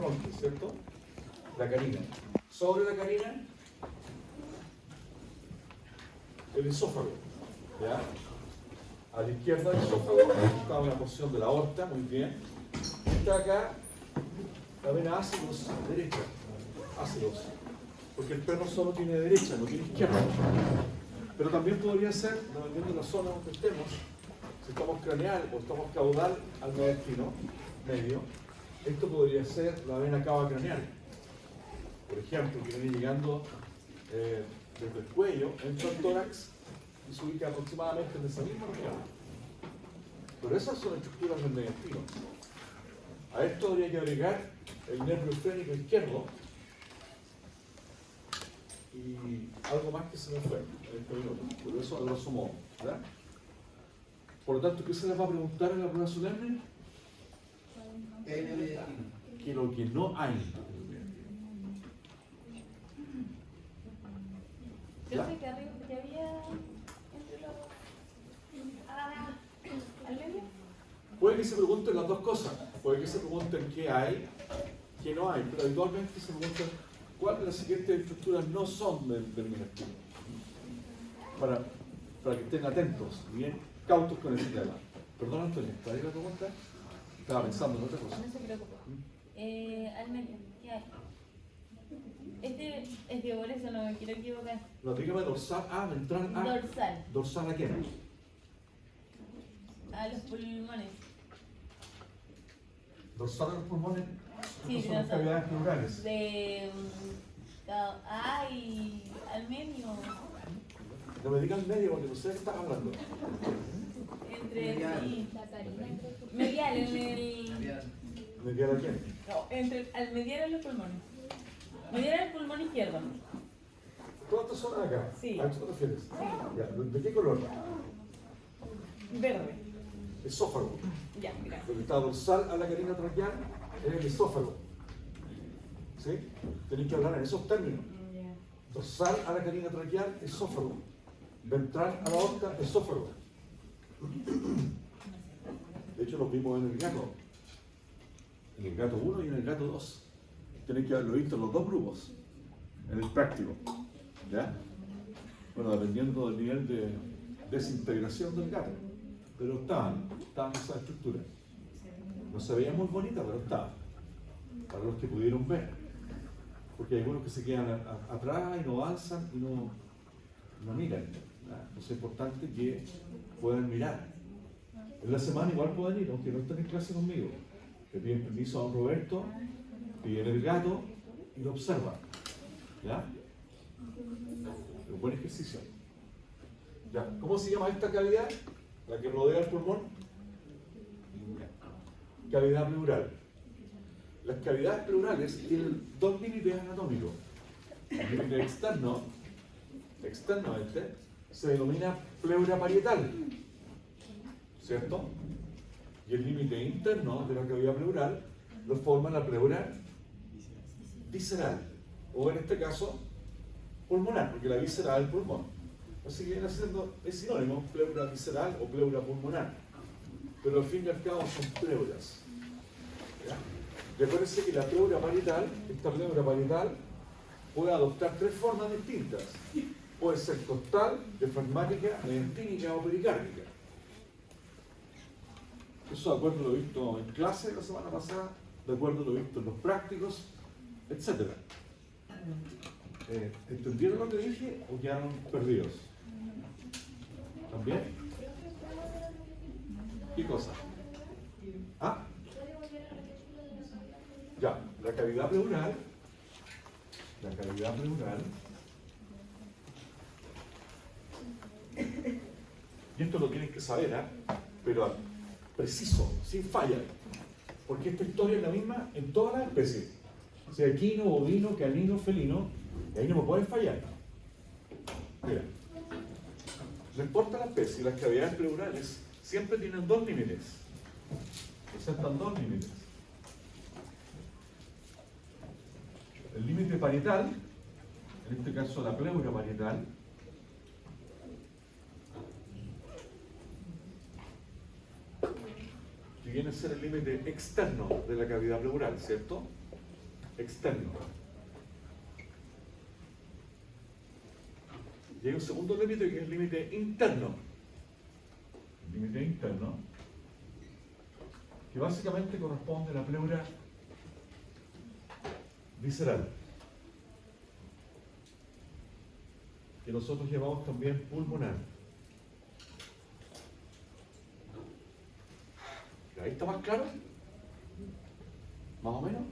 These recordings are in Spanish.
bronquio, ¿cierto? La carina. Sobre la carina, el esófago, ¿ya? A la izquierda del esófago está una porción de la aorta, muy bien. Está acá la vena ácidos derecha, ácidos, porque el perro solo tiene derecha, no tiene izquierda. Pero también podría ser, dependiendo de la zona donde estemos, si estamos craneal o estamos caudal al mediastino, medio, esto podría ser la vena cava craneal. Por ejemplo, que viene llegando desde el cuello, entra el tórax y se ubica aproximadamente en esa misma región. Pero esas son estructuras del mediastino. A esto habría que agregar el nervio esfrénico izquierdo y algo más que se me fue en este minuto. Por eso a grosso modo, ¿verdad? Por lo tanto, ¿qué se les va a preguntar en la prueba solemne? Que lo que no hay. Yo sé que arriba que había entre los... al medio. Puede que se pregunten las dos cosas. Puede que se pregunten qué hay, qué no hay, pero habitualmente se preguntan cuáles de las siguientes estructuras no son del mediastino. Para que estén atentos, bien cautos con ese tema. Perdón, Antonio, ¿te la pregunta? Estaba pensando en otra cosa. No se preocupe. Al medio, ¿qué hay? Este es que por eso no me quiero equivocar. No, dígame dorsal, ventral A. Dorsal. ¿Dorsal a qué? A los pulmones. Dorsal a los pulmones. Sí, Estas son las cavidades pleurales. De... y al medio. No me digan medio porque no sé de qué estás hablando. Entre... Sí. Medial, en el... ¿Medial a quién? No, entre... al medial en los pulmones. Medial en el pulmón izquierdo. Todas estas zonas acá. Sí. ¿A qué te refieres? Sí. Ya, ¿de qué color? Verde. Esófago. Ya, gracias. Lo que está dorsal a la carina traqueal es el esófago. ¿Sí? Tenéis que hablar en esos términos. Ya. Dorsal a la carina traqueal, esófago. Ventral a la aorta, esófago. De hecho, los vimos en el gato. En el gato 1 y en el gato 2. Tenéis que haberlo visto en los dos grupos. En el práctico. ¿Ya? Bueno, dependiendo del nivel de desintegración del gato. Pero estaban esas estructuras. No se veía muy bonita, pero estaban. Para los que pudieron ver. Porque hay algunos que se quedan atrás y no avanzan y no miran. Entonces es importante que puedan mirar. En la semana igual pueden ir, aunque no estén en clase conmigo. Le piden permiso a don Roberto, piden el gato y lo observan. ¿Ya? Un buen ejercicio. ¿Ya? ¿Cómo se llama esta cavidad? La que rodea el pulmón. Cavidad pleural. Las cavidades pleurales tienen dos límites anatómicos. El límite externo se denomina pleura parietal, ¿cierto? Y el límite interno de la cavidad pleural lo forma la pleura visceral, o en este caso, pulmonar, porque la visceral es el pulmón. Así que viene siendo, es sinónimo, pleura visceral o pleura pulmonar. Pero al fin y al cabo son pleuras. ¿Ya? Recuérdense que la pleura parietal, esta pleura parietal, puede adoptar tres formas distintas. Puede ser costal, diafragmática, mediastínica o pericárdica. Eso de acuerdo a lo visto en clase la semana pasada, de acuerdo a lo visto en los prácticos, etc. ¿Entendieron lo que dije o quedaron perdidos? ¿También? ¿Qué cosa? ¿Ah? Ya, la cavidad pleural, y esto lo tienen que saber, pero preciso, sin falla, porque esta historia es la misma en todas las especies, sea equino, bovino, canino, felino, y ahí no me pueden fallar. Mira, no importa la especie, las cavidades pleurales siempre tienen dos límites, presentan dos límites. El límite parietal, en este caso la pleura parietal, que viene a ser el límite externo de la cavidad pleural, ¿cierto? externo. Y hay un segundo límite que es el límite interno. El límite interno, que básicamente corresponde a la pleura visceral, que nosotros llamamos también pulmonar. ¿Ahí está más claro? ¿Más o menos?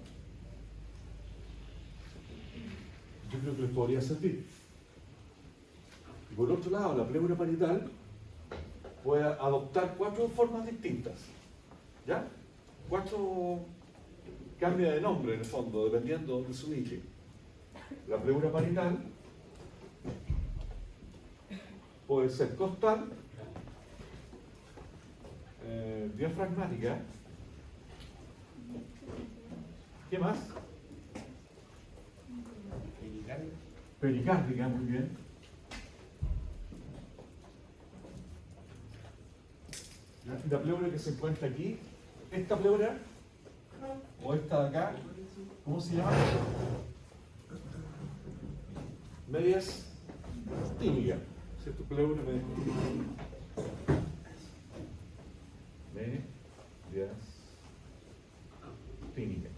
Yo creo que les podría servir. Y por otro lado, la pleura parietal puede adoptar 4 formas distintas. ¿Ya? 4 cambia de nombre en el fondo, dependiendo de donde se ubique. La pleura parietal puede ser costal, diafragmática. ¿Qué más? Pericárdica, muy bien. La pleura que se encuentra aquí, esta pleura, o esta de acá, ¿cómo se llama? Medias tímicas, ¿cierto? Pleura medias tímicas. Medias tímicas.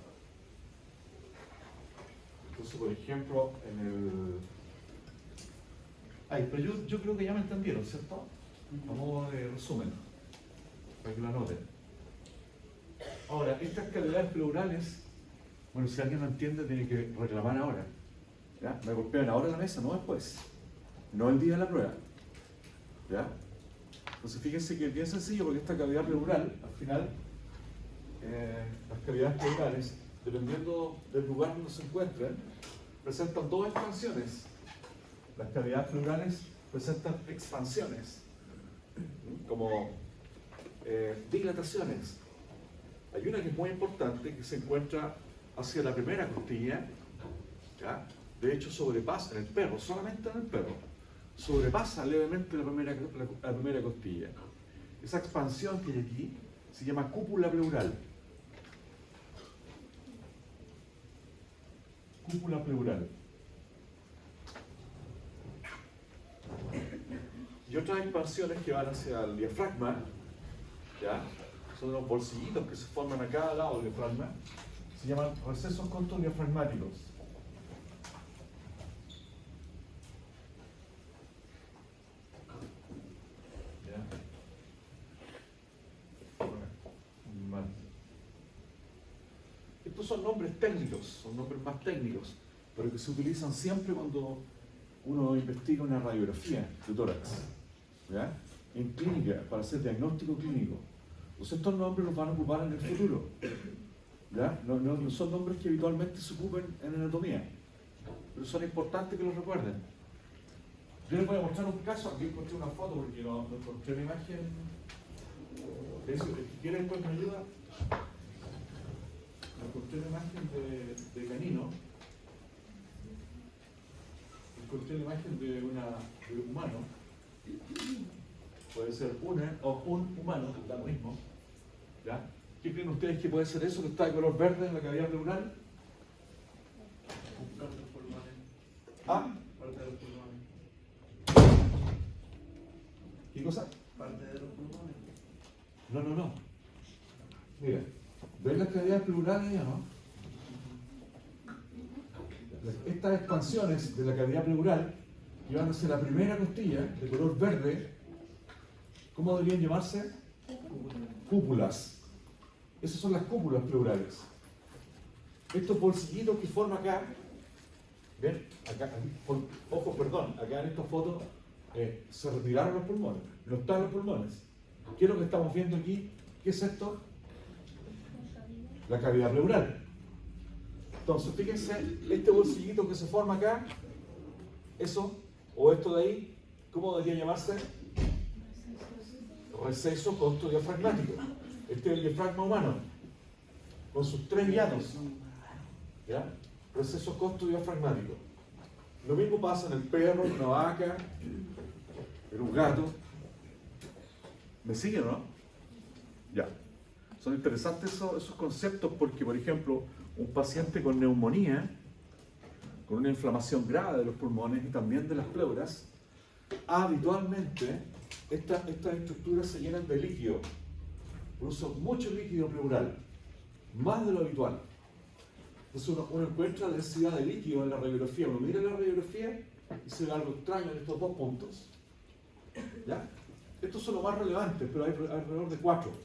Entonces, por ejemplo, en el... Ay, pero yo creo que ya me entendieron, ¿cierto? A modo de resumen, para que lo anoten. Ahora, estas cavidades pleurales, bueno, si alguien no entiende, tiene que reclamar ahora. ¿Ya? Me golpean ahora en la mesa, no después. No el día de la prueba. ¿Ya? Entonces, fíjense que es bien sencillo, porque esta cavidad pleural, al final, las cavidades pleurales, dependiendo del lugar donde se encuentren, presentan 2 expansiones. Las cavidades pleurales presentan expansiones, como dilataciones. Hay una que es muy importante, que se encuentra hacia la primera costilla, ¿ya? De hecho sobrepasa en el perro, solamente en el perro, sobrepasa levemente la primera costilla. Esa expansión que hay aquí se llama cúpula pleural. Cúpula pleural. Y otras expansiones que van hacia el diafragma, ¿ya? Son unos bolsillitos que se forman a cada lado del diafragma, se llaman recesos controdiafragmáticos. Estos son nombres técnicos, son nombres más técnicos, pero que se utilizan siempre cuando uno investiga una radiografía de tórax, ¿ya? En clínica, para hacer diagnóstico clínico. Entonces estos nombres los van a ocupar en el futuro, ¿ya? No son nombres que habitualmente se ocupen en anatomía, pero son importantes que los recuerden. Yo les voy a mostrar un caso, aquí encontré una foto porque no encontré una imagen de eso. ¿Quieren después me ayuda? Encontré una imagen de canino, encontré una imagen de un humano, puede ser o un humano, da lo mismo, ¿ya? ¿Qué creen ustedes que puede ser eso que está de color verde en la cavidad pleural? Parte de los pulmones. ¿Ah? Parte de los pulmones. ¿Qué cosa? Parte de los pulmones. No. Mira, ¿ven las cavidades pleurales ya, no? Estas expansiones de la cavidad pleural que van hacia la primera costilla de color verde, ¿cómo deberían llamarse? Cúpulas. Esas son las cúpulas pleurales. Estos bolsillitos que forma acá, ¿ven? Acá, acá en esta foto se retiraron los pulmones, no están los pulmones. ¿Qué es lo que estamos viendo aquí? ¿Qué es esto? La cavidad pleural. Entonces, fíjense, este bolsillito que se forma acá, eso, o esto de ahí, ¿cómo debería llamarse? Receso controdiafragmático. Este es el diafragma humano, con sus 3 hiatos, ¿ya? Receso controdiafragmático. Lo mismo pasa en el perro, en una vaca, en un gato. ¿Me siguen o no? Ya. Son interesantes esos conceptos porque, por ejemplo, un paciente con neumonía, con una inflamación grave de los pulmones y también de las pleuras, habitualmente estas estructuras se llenan de líquido, producen mucho líquido pleural, más de lo habitual. Entonces uno encuentra densidad de líquido en la radiografía, uno mira la radiografía y se ve algo extraño en estos dos puntos. ¿Ya? Estos son los más relevantes, pero hay alrededor de 4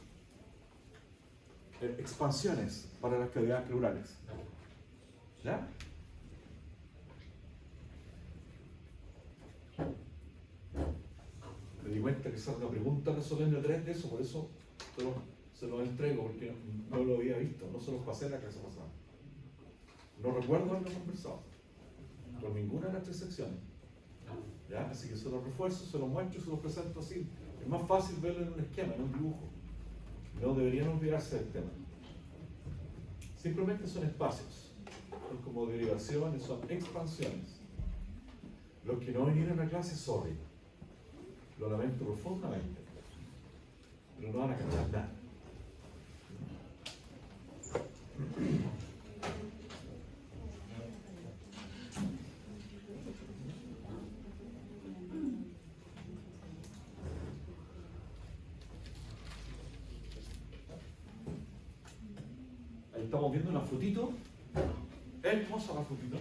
expansiones para las cavidades pleurales. ¿Ya? Me di cuenta que esa era una pregunta de Solemne 3 de eso, por eso se lo entrego, porque no lo había visto, no se los pasé en la clase pasada. No recuerdo haberlo conversado con ninguna de las 3 secciones. ¿Ya? Así que se los refuerzo, se los muestro y se los presento así. Es más fácil verlo en un esquema, en un dibujo. No deberían olvidarse del tema. Simplemente son espacios, son como derivaciones, son expansiones. Los que no vinieron a clase, sorry. Lo lamento profundamente. Pero no van a cambiar nada. Ahí estamos viendo una fotito. Hermosa la fotito.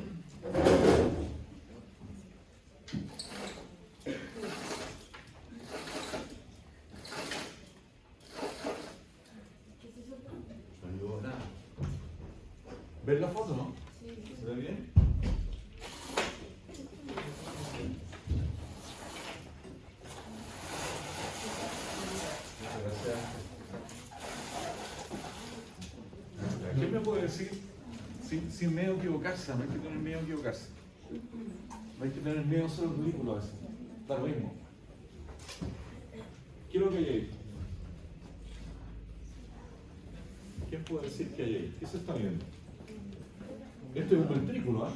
No ayudó nada. ¿Ves la foto, no? Sí. ¿Se ve bien? Muchas gracias. ¿Quién me puede decir sin miedo a equivocarse? No hay que tener miedo a equivocarse. No hay que tener miedo a ser ridículo a veces. Da lo mismo. ¿Qué es lo que hay ahí? ¿Quién puede decir que hay ahí? ¿Qué se está viendo? Este es un ventrículo, ¿eh?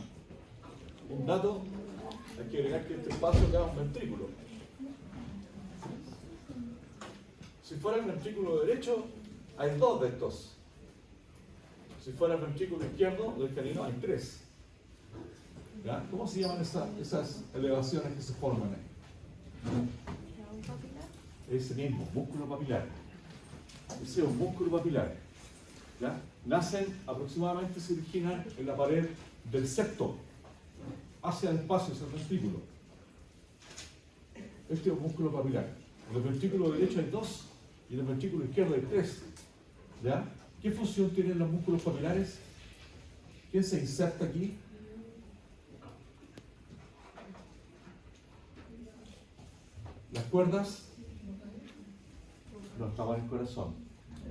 Un dato, hay que agregar que este espacio acá es un ventrículo. Si fuera el ventrículo derecho, hay 2 de estos. Si fuera el ventrículo izquierdo del canino, hay 3. ¿Ya? ¿Cómo se llaman esas elevaciones que se forman ahí? Ese mismo, músculo papilar. Ese es un músculo papilar. ¿Ya? Nacen aproximadamente, se originan en la pared del septo, hacia el espacio, hacia el ventrículo. Este es un músculo papilar. En el ventrículo derecho hay 2 y en el ventrículo izquierdo hay 3. ¿Ya? ¿Qué función tienen los músculos papilares? ¿Quién se inserta aquí? Las cuerdas. No, estaban en el corazón.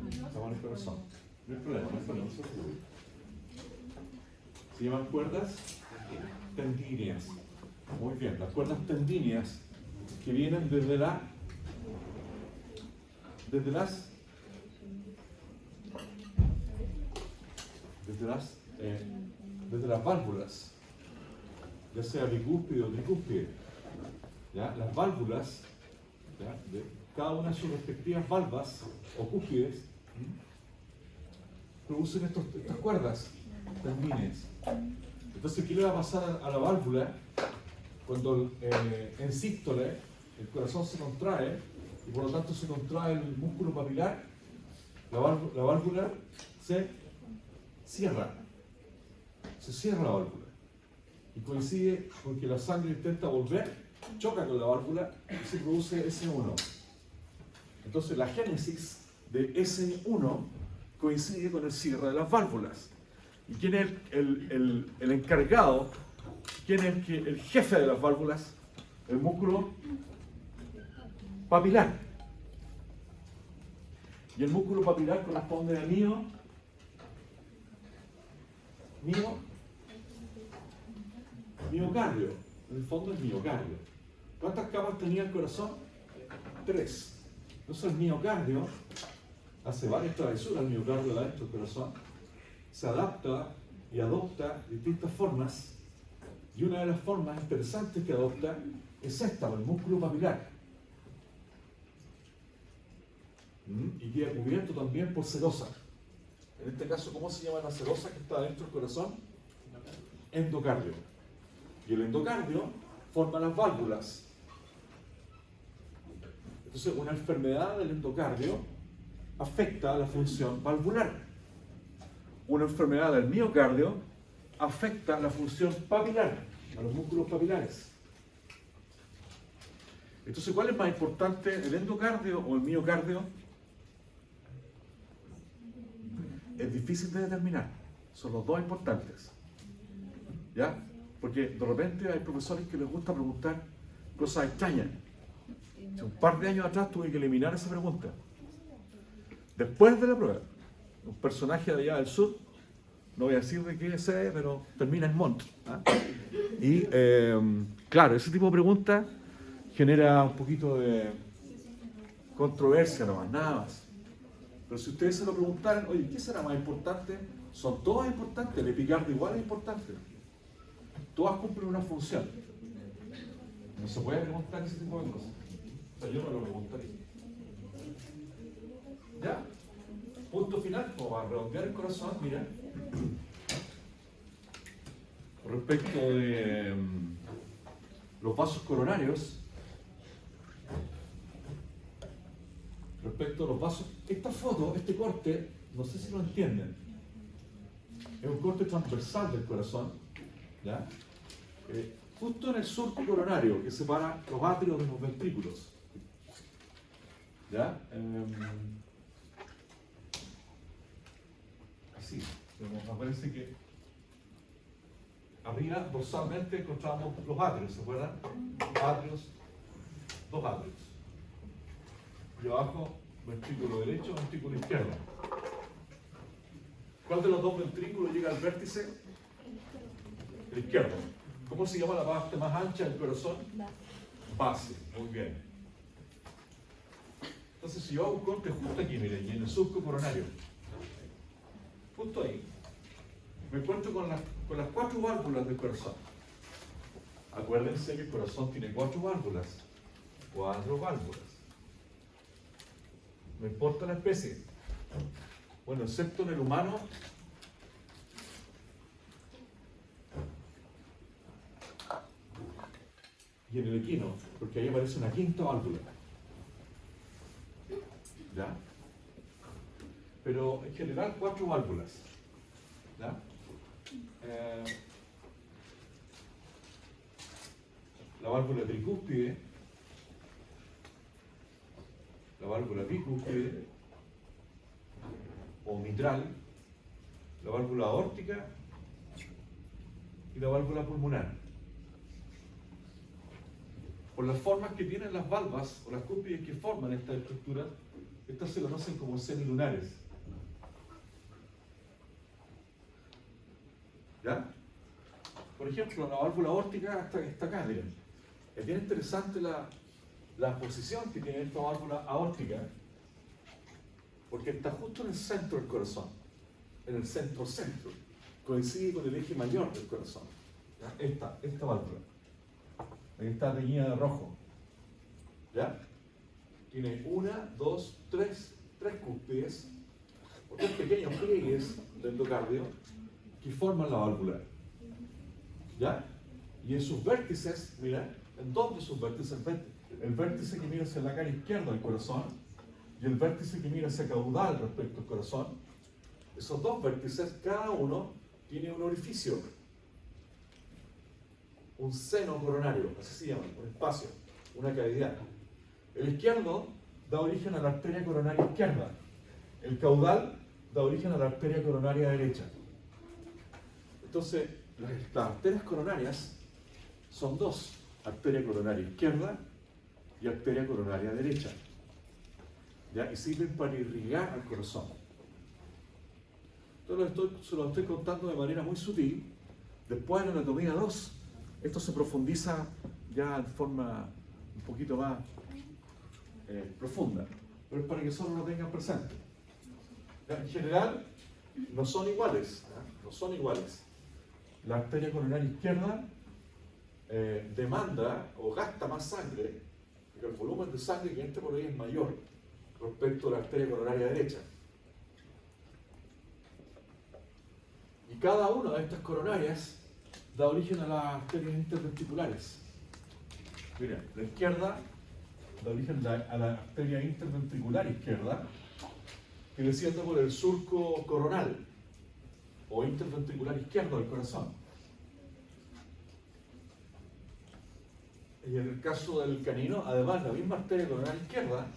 Estaban en el corazón. No hay problema, no hay problema. Se llaman cuerdas tendíneas. Muy bien, las cuerdas tendíneas que vienen desde las válvulas, ya sea bicúspide o tricúspide. ¿Ya? Las válvulas, ¿ya? De cada una de sus respectivas valvas o cúspides producen estas cuerdas tendíneas. Entonces, ¿qué le va a pasar a la válvula cuando en sístole el corazón se contrae y por lo tanto se contrae el músculo papilar? La válvula se cierra. Se cierra la válvula y coincide con que la sangre intenta volver, choca con la válvula y se produce S1. Entonces la génesis de S1 coincide con el cierre de las válvulas. ¿Y quién es el encargado? ¿Quién es el jefe de las válvulas? El músculo papilar. Y el músculo papilar corresponde a miocardio. En el fondo es miocardio. ¿Cuántas capas tenía el corazón? 3. Entonces el miocardio hace varias travesuras, el miocardio adentro del corazón, se adapta y adopta distintas formas, y una de las formas interesantes que adopta es esta, el músculo papilar. Y queda cubierto también por serosa. En este caso, ¿cómo se llama la serosa que está dentro del corazón? Endocardio. Y el endocardio forma las válvulas. Entonces, una enfermedad del endocardio afecta a la función valvular. Una enfermedad del miocardio afecta a la función papilar, a los músculos papilares. Entonces, ¿cuál es más importante, el endocardio o el miocardio? Es difícil de determinar. Son los dos importantes. ¿Ya? Porque de repente hay profesores que les gusta preguntar cosas extrañas. Hace un par de años atrás tuve que eliminar esa pregunta. Después de la prueba, un personaje de allá del sur, no voy a decir de qué sé, pero termina en Mont. ¿Ah? Y claro, ese tipo de preguntas genera un poquito de controversia nomás, nada más. Pero si ustedes se lo preguntaran, oye, ¿qué será más importante? Son todas importantes, el epicardio igual es importante. Todas cumplen una función. No se puede preguntar ese tipo de cosas. O sea, yo me lo preguntaría. ¿Ya? Punto final, como para redondear el corazón, mira. Respecto de los vasos coronarios, respecto a los vasos, esta foto, este corte, no sé si lo entienden, es un corte transversal del corazón, ¿ya? Justo en el surco coronario que separa los atrios de los ventrículos, ¿ya? Así, me parece que arriba dorsalmente encontramos los atrios, ¿se acuerdan? Atrios, dos atrios. Y abajo, ventrículo derecho, ventrículo izquierdo. ¿Cuál de los dos ventrículos llega al vértice? El izquierdo. ¿Cómo se llama la parte más ancha del corazón? Base. Muy bien. Entonces, si yo hago un corte justo aquí, miren, y en el surco coronario, justo ahí, me encuentro con las 4 válvulas del corazón. Acuérdense que el corazón tiene 4 válvulas. 4 válvulas. No importa la especie. Bueno, excepto en el humano, y en el equino, porque ahí aparece una 5ª válvula. ¿Ya? Pero en general 4 válvulas. ¿Ya? La válvula tricúspide, la válvula bicúspide o mitral, la válvula aórtica y la válvula pulmonar. Por las formas que tienen las valvas o las cúspides que forman esta estructura, estas se conocen como semilunares. ¿Ya? Por ejemplo, la válvula aórtica está acá, miren. Es bien interesante la posición que tiene esta válvula aórtica, porque está justo en el centro del corazón, en el centro-centro. Coincide con el eje mayor del corazón. ¿Ya? Esta válvula. Aquí está teñida de rojo. ¿Ya? Tiene 1, 2, 3 cúspides, o 3 pequeños pliegues del endocardio que forman la válvula. ¿Ya? Y en sus vértices, mira, en 2 de sus vértices, el vértice que mira hacia la cara izquierda del corazón y el vértice que mira hacia caudal respecto al corazón, esos 2 vértices, cada uno tiene un orificio, un seno coronario, así se llama, un espacio, una cavidad. El izquierdo da origen a la arteria coronaria izquierda, el caudal da origen a la arteria coronaria derecha. Entonces, las arterias coronarias son 2, arteria coronaria izquierda y arteria coronaria derecha, ¿ya? Y sirven para irrigar al corazón. Entonces se lo estoy contando de manera muy sutil. Después en la anatomía 2, esto se profundiza ya de forma un poquito más profunda, pero es para que solo lo tengan presente. ¿Ya? En general, no son iguales, ¿ya? No son iguales. La arteria coronaria izquierda demanda o gasta más sangre, porque el volumen de sangre que entra por ahí es mayor respecto a la arteria coronaria derecha. Y cada una de estas coronarias da origen a las arterias interventriculares. Mira, la izquierda da origen a la arteria interventricular izquierda, que desciende por el surco coronal o interventricular izquierdo del corazón. Y en el caso del canino, además, la misma arteria coronar izquierda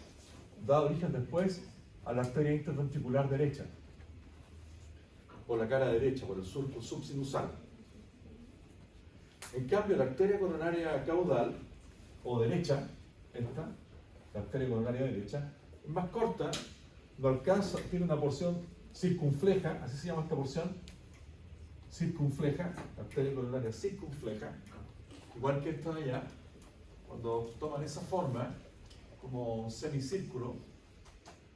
da origen después a la arteria interventricular derecha, por la cara derecha, por el surco subsinusal. En cambio, la arteria coronaria caudal, o derecha, esta, la arteria coronaria derecha, es más corta, no alcanza, tiene una porción circunfleja, así se llama esta porción, circunfleja, la arteria coronaria circunfleja, igual que esta de allá, cuando toman esa forma, como un semicírculo,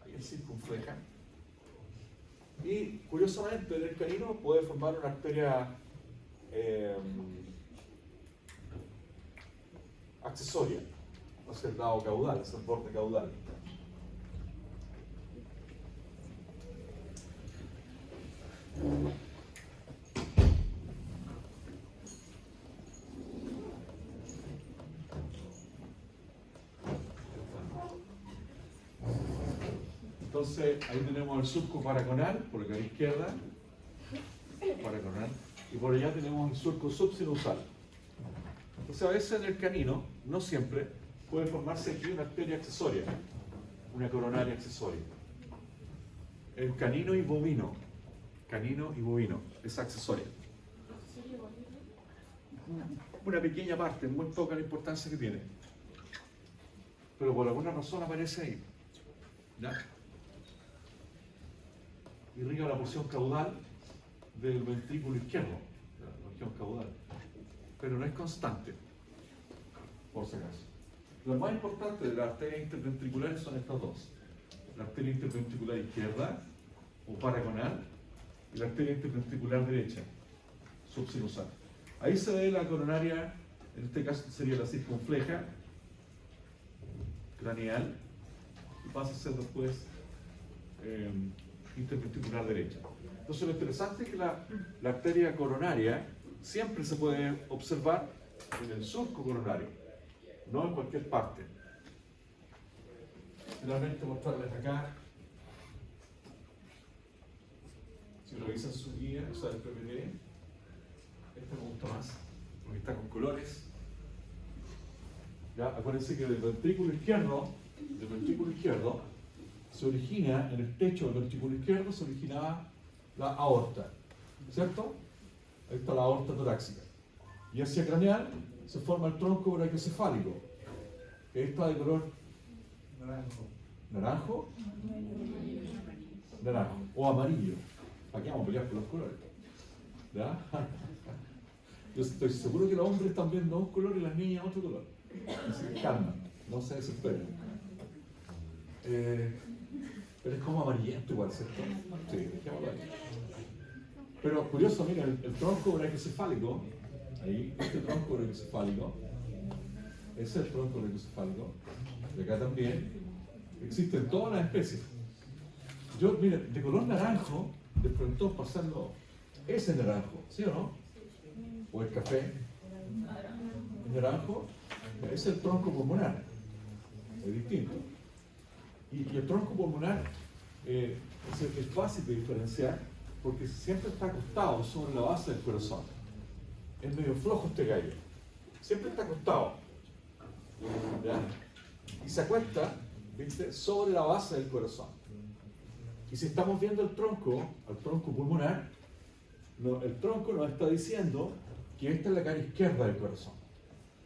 ahí es circunfleja, y curiosamente en el canino puede formar una arteria accesoria, hacia el lado caudal, hacia el borde caudal. Entonces ahí tenemos el surco paraconal por la cara izquierda, paraconal, y por allá tenemos el surco subsinusal. Entonces a veces en el canino, no siempre, puede formarse aquí una arteria accesoria, una coronaria accesoria. El canino y bovino es accesoria. Una pequeña parte, muy poca la importancia que tiene, pero por alguna razón aparece ahí. ¿Ya? Irriga la porción caudal del ventrículo izquierdo, la región caudal, pero no es constante, por si acaso. Lo más importante de las arterias interventriculares son estas dos: la arteria interventricular izquierda, o paraconal, y la arteria interventricular derecha, subsinusal. Ahí se ve la coronaria, en este caso sería la circunfleja, craneal, y pasa a ser después interventricular derecha. Entonces lo interesante es que la arteria coronaria siempre se puede observar en el surco coronario, no en cualquier parte. Finalmente mostrarles acá, si revisan su guía, o sea, el PPD, este me gusta más, porque está con colores. ¿Ya? Acuérdense que del ventrículo izquierdo se origina, en el techo del ventrículo izquierdo se originaba la aorta, ¿cierto? Ahí está la aorta torácica. Y hacia craneal se forma el tronco brachiocefálico, que está de color naranjo o amarillo. ¿Para qué vamos a pelear por los colores? ¿Ya? Yo estoy seguro que los hombres están viendo un color y las niñas otro color. Así que calma, no se desesperen. Pero es como amarillento igual, ¿cierto? Sí, dejémoslo ahí. Pero curioso, mira, el tronco brachiocefálico, ahí, este tronco brachiocefálico, ese es el tronco brachiocefálico, de acá también, existen todas las especies. Yo, mira, de color naranjo, de pronto pasando ese naranjo, ¿sí o no? O el café, el naranjo, ese es el tronco pulmonar, es distinto. Y el tronco pulmonar es fácil de diferenciar porque siempre está acostado sobre la base del corazón. Es medio flojo este gallo, siempre está acostado, ¿ya? Y se acuesta, ¿viste?, sobre la base del corazón. Y si estamos viendo el tronco pulmonar, el tronco nos está diciendo que esta es la cara izquierda del corazón.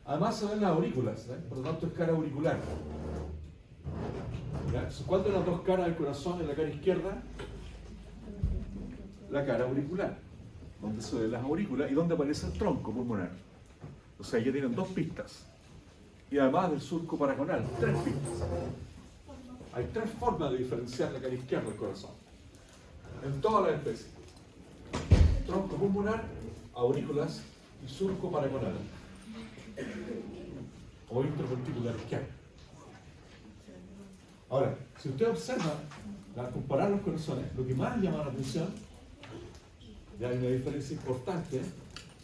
Además se ven las aurículas, ¿eh? Por lo tanto es cara auricular. ¿Ya? ¿Cuál de las dos caras del corazón es la cara izquierda? La cara auricular, donde se ven las aurículas y donde aparece el tronco pulmonar. O sea, ya tienen dos pistas. Y además del surco paraconal, tres pistas. Hay tres formas de diferenciar la cara izquierda del corazón, en todas las especies: tronco pulmonar, aurículas y surco paraconal, o interventricular izquierdo. Ahora, si usted observa, al comparar los corazones, lo que más llama la atención Ya hay una diferencia importante,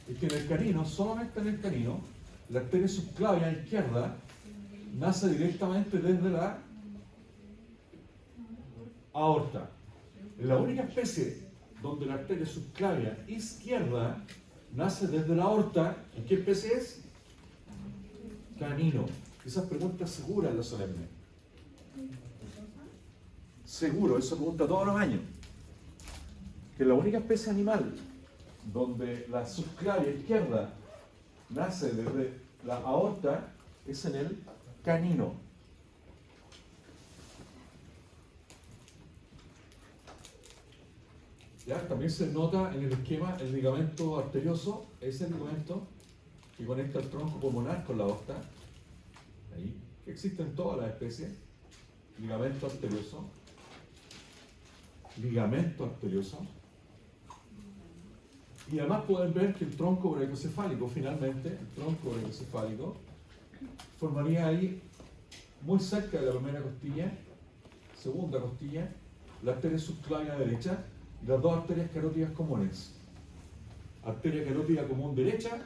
es que en el canino, solamente en el canino, la arteria subclavia izquierda nace directamente desde la aorta. Es la única especie donde la arteria subclavia izquierda nace desde la aorta. ¿En qué especie es? Canino. Esa pregunta es segura en la solemne. Seguro, eso pregunta todos los años. Que la única especie animal donde la subclavia izquierda nace desde la aorta es en el canino. ¿Ya? También se nota en el esquema el ligamento arterioso, ese ligamento que conecta el tronco pulmonar con la aorta, ahí, que existe en todas las especies, ligamento arterioso, y además pueden ver que el tronco brachiocefálico, finalmente, el tronco brachiocefálico, formaría ahí, muy cerca de la primera costilla, segunda costilla, la arteria subclavia derecha y las dos arterias carótidas comunes. Arteria carótida común derecha,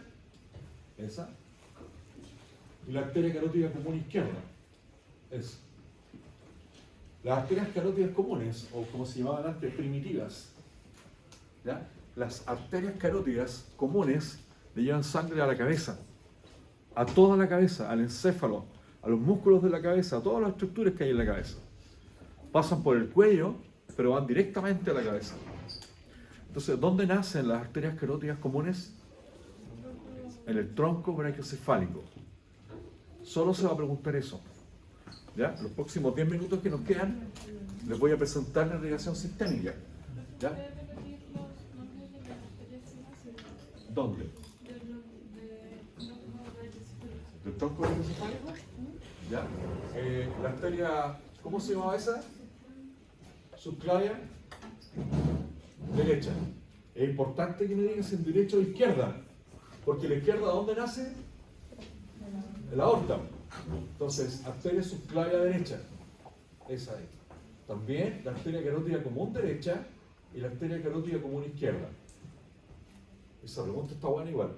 esa, y la arteria carótida común izquierda, esa. Las arterias carótidas comunes, o como se llamaban antes, primitivas, ¿ya? Las arterias carótidas comunes le llevan sangre a la cabeza, a toda la cabeza, al encéfalo, a los músculos de la cabeza, a todas las estructuras que hay en la cabeza. Pasan por el cuello, pero van directamente a la cabeza. Entonces, ¿dónde nacen las arterias carótidas comunes? En el tronco brachiocefálico. Solo se va a preguntar eso. ¿Ya? Los próximos 10 minutos que nos quedan, les voy a presentar la irrigación sistémica. ¿Ya? ¿Dónde? ¿Del tronco brachiocefálico? ¿Ya? La arteria, ¿cómo se llama esa? Subclavia derecha. Es importante que me digas en derecha o izquierda, porque la izquierda, ¿dónde nace? En la aorta. Entonces, arteria subclavia derecha, esa ahí. También la arteria carótida común derecha y la arteria carótida común izquierda. Esa pregunta está buena igual.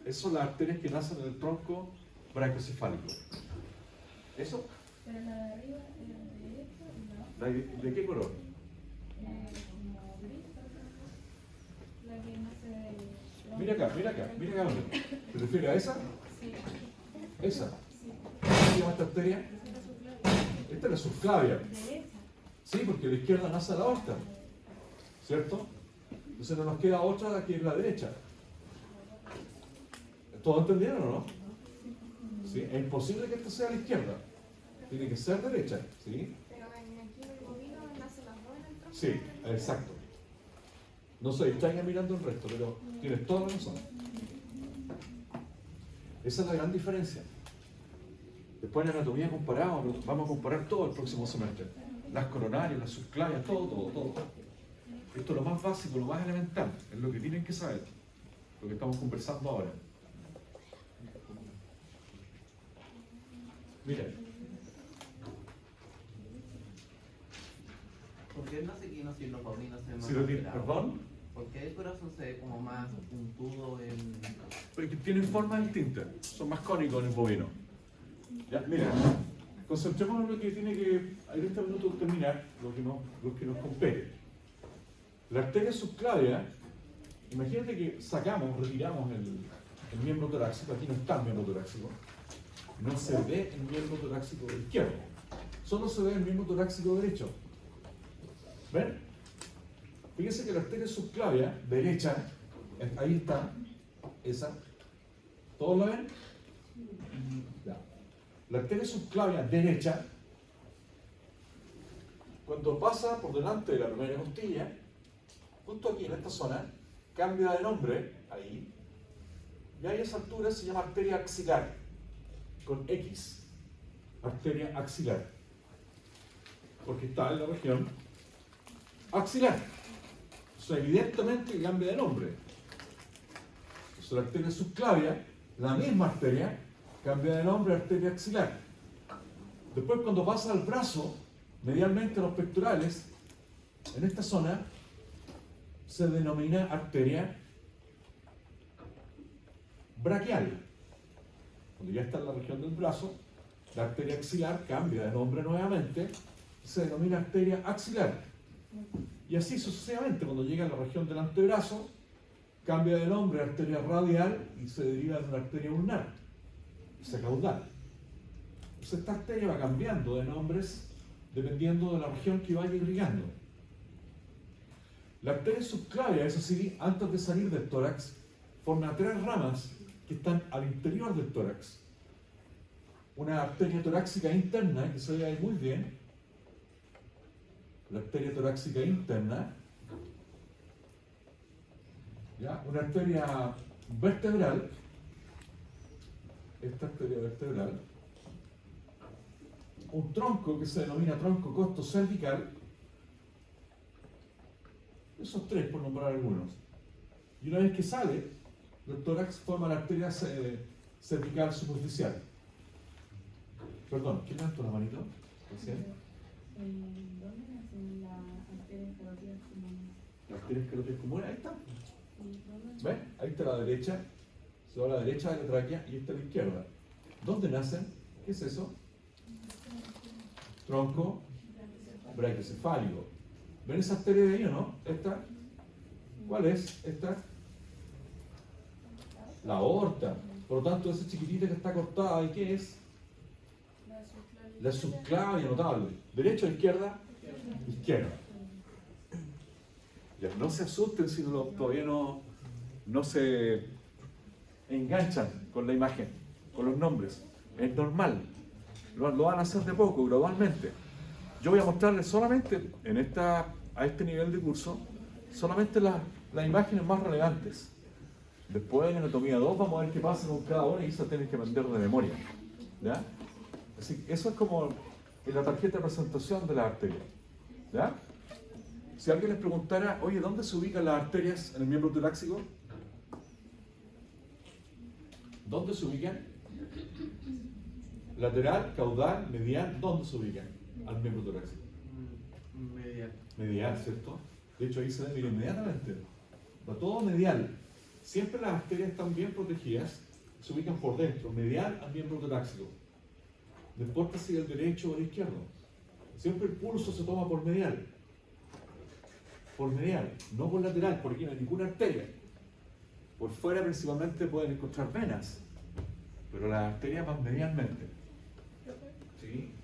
Esas son las arterias que nacen en el tronco brachiocefálico. ¿Eso? Pero la de arriba es la derecha y ¿De qué color? como gris, la que nace de... Mira acá, mira acá, mira acá. ¿Te refieres a esa? Sí. Esa. ¿Cómo se llama esta arteria? Esta es la subclavia. Derecha. Sí, porque la izquierda nace a la aorta. ¿Cierto? Entonces no nos queda otra que es la derecha. ¿Todos entendieron o no? ¿Sí? Es imposible que esta sea la izquierda. Tiene que ser derecha. ¿Sí? Pero en aquí en el bovino nacen las dos en el tronco. Sí, exacto. No se distraigan mirando el resto, pero tienes toda la razón. Esa es la gran diferencia. Después en anatomía comparada, vamos a comparar todo el próximo semestre. Las coronarias, las subclavias, todo. Esto es lo más básico, lo más elemental, es lo que tienen que saber, lo que estamos conversando ahora. Mira, ¿Por qué no sé quién si los bovinos se ven más si lo tienen, alterados? perdón, ¿Por qué el corazón se ve como más puntudo en... porque tienen formas distintas, son más cónicos en el bovino. Ya, mira, concentrémonos en lo que tiene que, en este minuto terminar, lo que nos compete. La arteria subclavia, imagínate que retiramos el miembro torácico, aquí no está el miembro torácico, no se ve el miembro torácico izquierdo, solo se ve el miembro torácico derecho. ¿Ven? Fíjense que la arteria subclavia derecha, ahí está, esa, ¿todos la ven? Ya. La arteria subclavia derecha, cuando pasa por delante de la primera costilla, justo aquí en esta zona, cambia de nombre, ahí, y a esa altura se llama arteria axilar, con X, arteria axilar, porque está en la región axilar. O sea, evidentemente cambia de nombre. Entonces la arteria subclavia, la misma arteria, cambia de nombre a arteria axilar. Después cuando pasa al brazo, medialmente a los pectorales, en esta zona, se denomina arteria braquial. Cuando ya está en la región del brazo, la arteria axilar cambia de nombre nuevamente, se denomina arteria axilar. Y así sucesivamente, cuando llega a la región del antebrazo, cambia de nombre a arteria radial y se deriva de una arteria ulnar, esa caudal. Entonces esta arteria va cambiando de nombres dependiendo de la región que vaya irrigando. La arteria subclavia, eso sí, antes de salir del tórax, forma tres ramas que están al interior del tórax. Una arteria torácica interna, que se ve ahí muy bien, la arteria torácica interna, ¿ya? Una arteria vertebral, esta arteria vertebral, un tronco que se denomina tronco costo-cervical, esos tres por nombrar algunos. Y una vez que sale del tórax forma la arteria cervical superficial. Perdón, ¿quién levantó la manito? ¿Dónde nacen las arterias carotidas comunes? Las arterias carotidas comunes, ahí están. ¿Ves? Ahí está la derecha, se va a la derecha de la tráquea y esta a la izquierda. ¿Dónde nacen? ¿Qué es eso? Tronco brachiocefálico. ¿Ven esa arteria de ahí o no? ¿Esta? ¿Cuál es? ¿Esta? La aorta. Por lo tanto, esa chiquitita que está cortada, ¿y qué es? La subclavia notable. ¿Derecha o izquierda? Izquierda. Ya, no se asusten si todavía no se enganchan con la imagen, con los nombres. Es normal. Lo van a hacer de poco, gradualmente. Yo voy a mostrarles solamente a este nivel de curso, solamente las imágenes más relevantes. Después en Anatomía 2 vamos a ver qué pasa con cada una y eso tienen que aprender de memoria. ¿Ya? Así que eso es como en la tarjeta de presentación de las arterias. ¿Ya? Si alguien les preguntara, oye, ¿dónde se ubican las arterias en el miembro torácico? ¿Dónde se ubican? Lateral, caudal, medial, ¿dónde se ubican al miembro torácico? Medial. Medial, ¿cierto? De hecho ahí se ve, miren, inmediatamente. Va todo medial. Siempre las arterias están bien protegidas, se ubican por dentro, medial al miembro torácico. No importa si el derecho o el izquierdo. Siempre el pulso se toma por medial. Por medial, no por lateral, porque no hay ninguna arteria. Por fuera principalmente pueden encontrar venas, pero las arterias van medialmente. ¿Sí?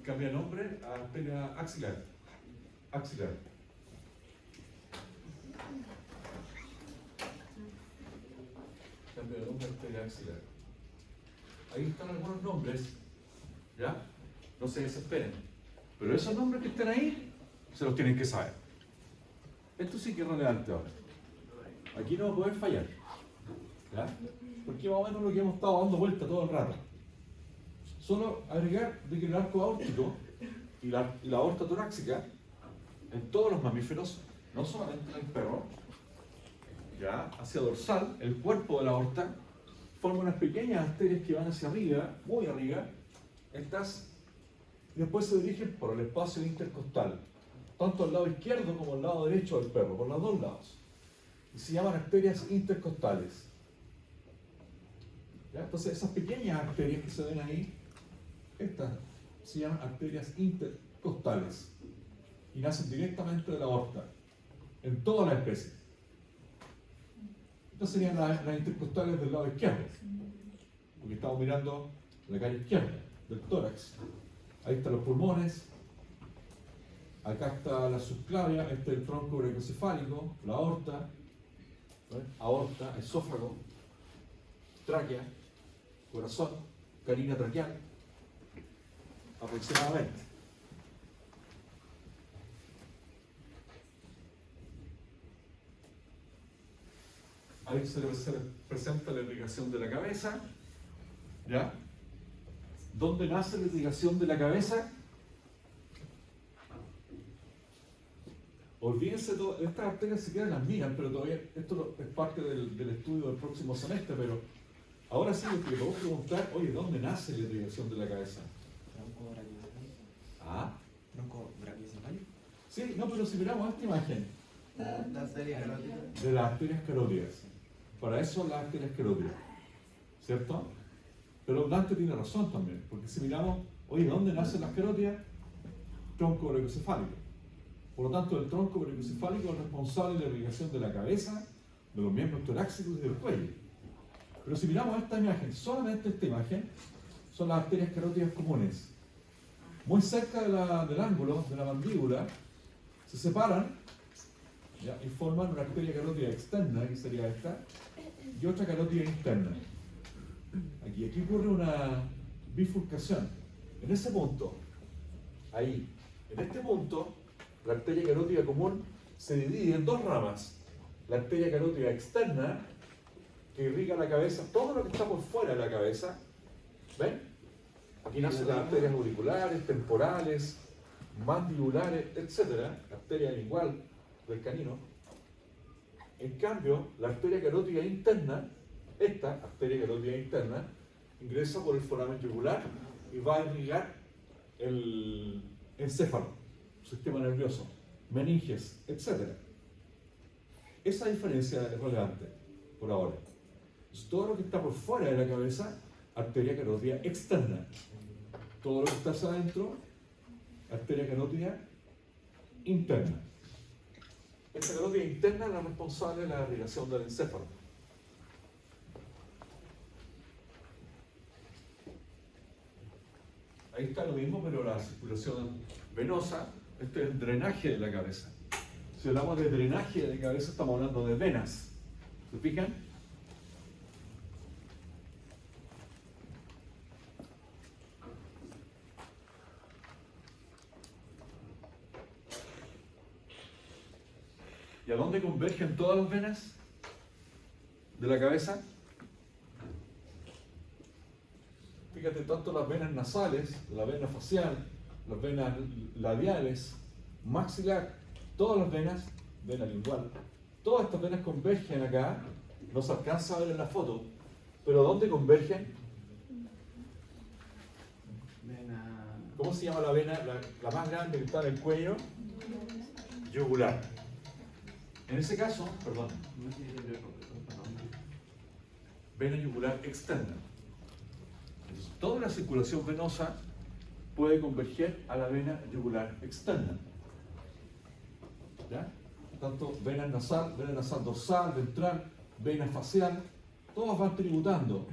Cambia nombre a arteria axilar. Axilar. Cambia de nombre a arteria axilar. Ahí están algunos nombres, ¿ya? No se desesperen. Pero esos nombres que están ahí, se los tienen que saber. Esto sí que es relevante ahora. Aquí no va a poder fallar, ¿ya? Porque más o menos lo que hemos estado dando vuelta todo el rato. Solo agregar de que el arco aórtico y la aorta torácica en todos los mamíferos, no solamente en el perro, ya hacia dorsal, el cuerpo de la aorta forma unas pequeñas arterias que van hacia arriba, muy arriba. Estas después se dirigen por el espacio intercostal, tanto al lado izquierdo como al lado derecho del perro, por los dos lados. Y se llaman arterias intercostales. ¿Ya? Entonces esas pequeñas arterias que se ven ahí, estas se llaman arterias intercostales y nacen directamente de la aorta, en toda la especie. Estas serían las intercostales del lado izquierdo, porque estamos mirando la cara izquierda del tórax. Ahí están los pulmones, acá está la subclavia, este es el tronco brachiocefálico, la aorta, ¿ves? Aorta, esófago, tráquea, corazón, carina traqueal, aproximadamente. Ahí se presenta la irrigación de la cabeza, ¿ya? ¿Dónde nace la irrigación de la cabeza? Olvídense, estas arterias se quedan, las miran, pero todavía esto es parte del estudio del próximo semestre, pero ahora sí que podemos preguntar, oye, ¿dónde nace la irrigación de la cabeza? Tronco brachiocefálico. ¿Ah? Tronco brachiocefálico. Sí, no, pero si miramos esta imagen La serie carótida. de las arterias carótidas, para eso son las arterias carótidas, ¿cierto? Pero Dante tiene razón también, porque si miramos, oye, ¿dónde nacen las carótidas? Tronco brachiocefálico. Por lo tanto, el tronco brachiocefálico es responsable de la irrigación de la cabeza, de los miembros torácicos y del cuello. Pero si miramos esta imagen, solamente esta imagen, son las arterias carótidas comunes. Muy cerca del ángulo, de la mandíbula, se separan, ¿ya?, y forman una arteria carótida externa, que sería esta, y otra carótida interna. Aquí ocurre una bifurcación. En ese punto, ahí, en este punto, la arteria carótida común se divide en dos ramas. La arteria carótida externa, que irriga la cabeza, todo lo que está por fuera de la cabeza, ¿ven? Aquí nacen las arterias auriculares, temporales, mandibulares, etc. La arteria lingual del canino. En cambio, la arteria carótida interna, esta arteria carótida interna, ingresa por el foramen yugular y va a irrigar el encéfalo, sistema nervioso, meninges, etc. Esa diferencia es relevante por ahora. Entonces, todo lo que está por fuera de la cabeza, arteria carótida externa. Todo lo que está hacia adentro, arteria carótida interna. Esta carótida interna es la responsable de la irrigación del encéfalo. Ahí está lo mismo, pero la circulación venosa, este es el drenaje de la cabeza. Si hablamos de drenaje de cabeza, estamos hablando de venas. ¿Se fijan? ¿Y a dónde convergen todas las venas de la cabeza? Fíjate, tanto las venas nasales, la vena facial, las venas labiales, maxilar, todas las venas, vena lingual, todas estas venas convergen acá, no se alcanza a ver en la foto, pero ¿dónde convergen? Vena. ¿Cómo se llama la vena, la más grande que está en el cuello? Yugular. En ese caso, perdón, No tiene que ver con el nombre. vena yugular externa. Entonces, toda la circulación venosa puede converger a la vena yugular externa. ¿Ya? Tanto vena nasal dorsal, ventral, vena facial, todas van tributando.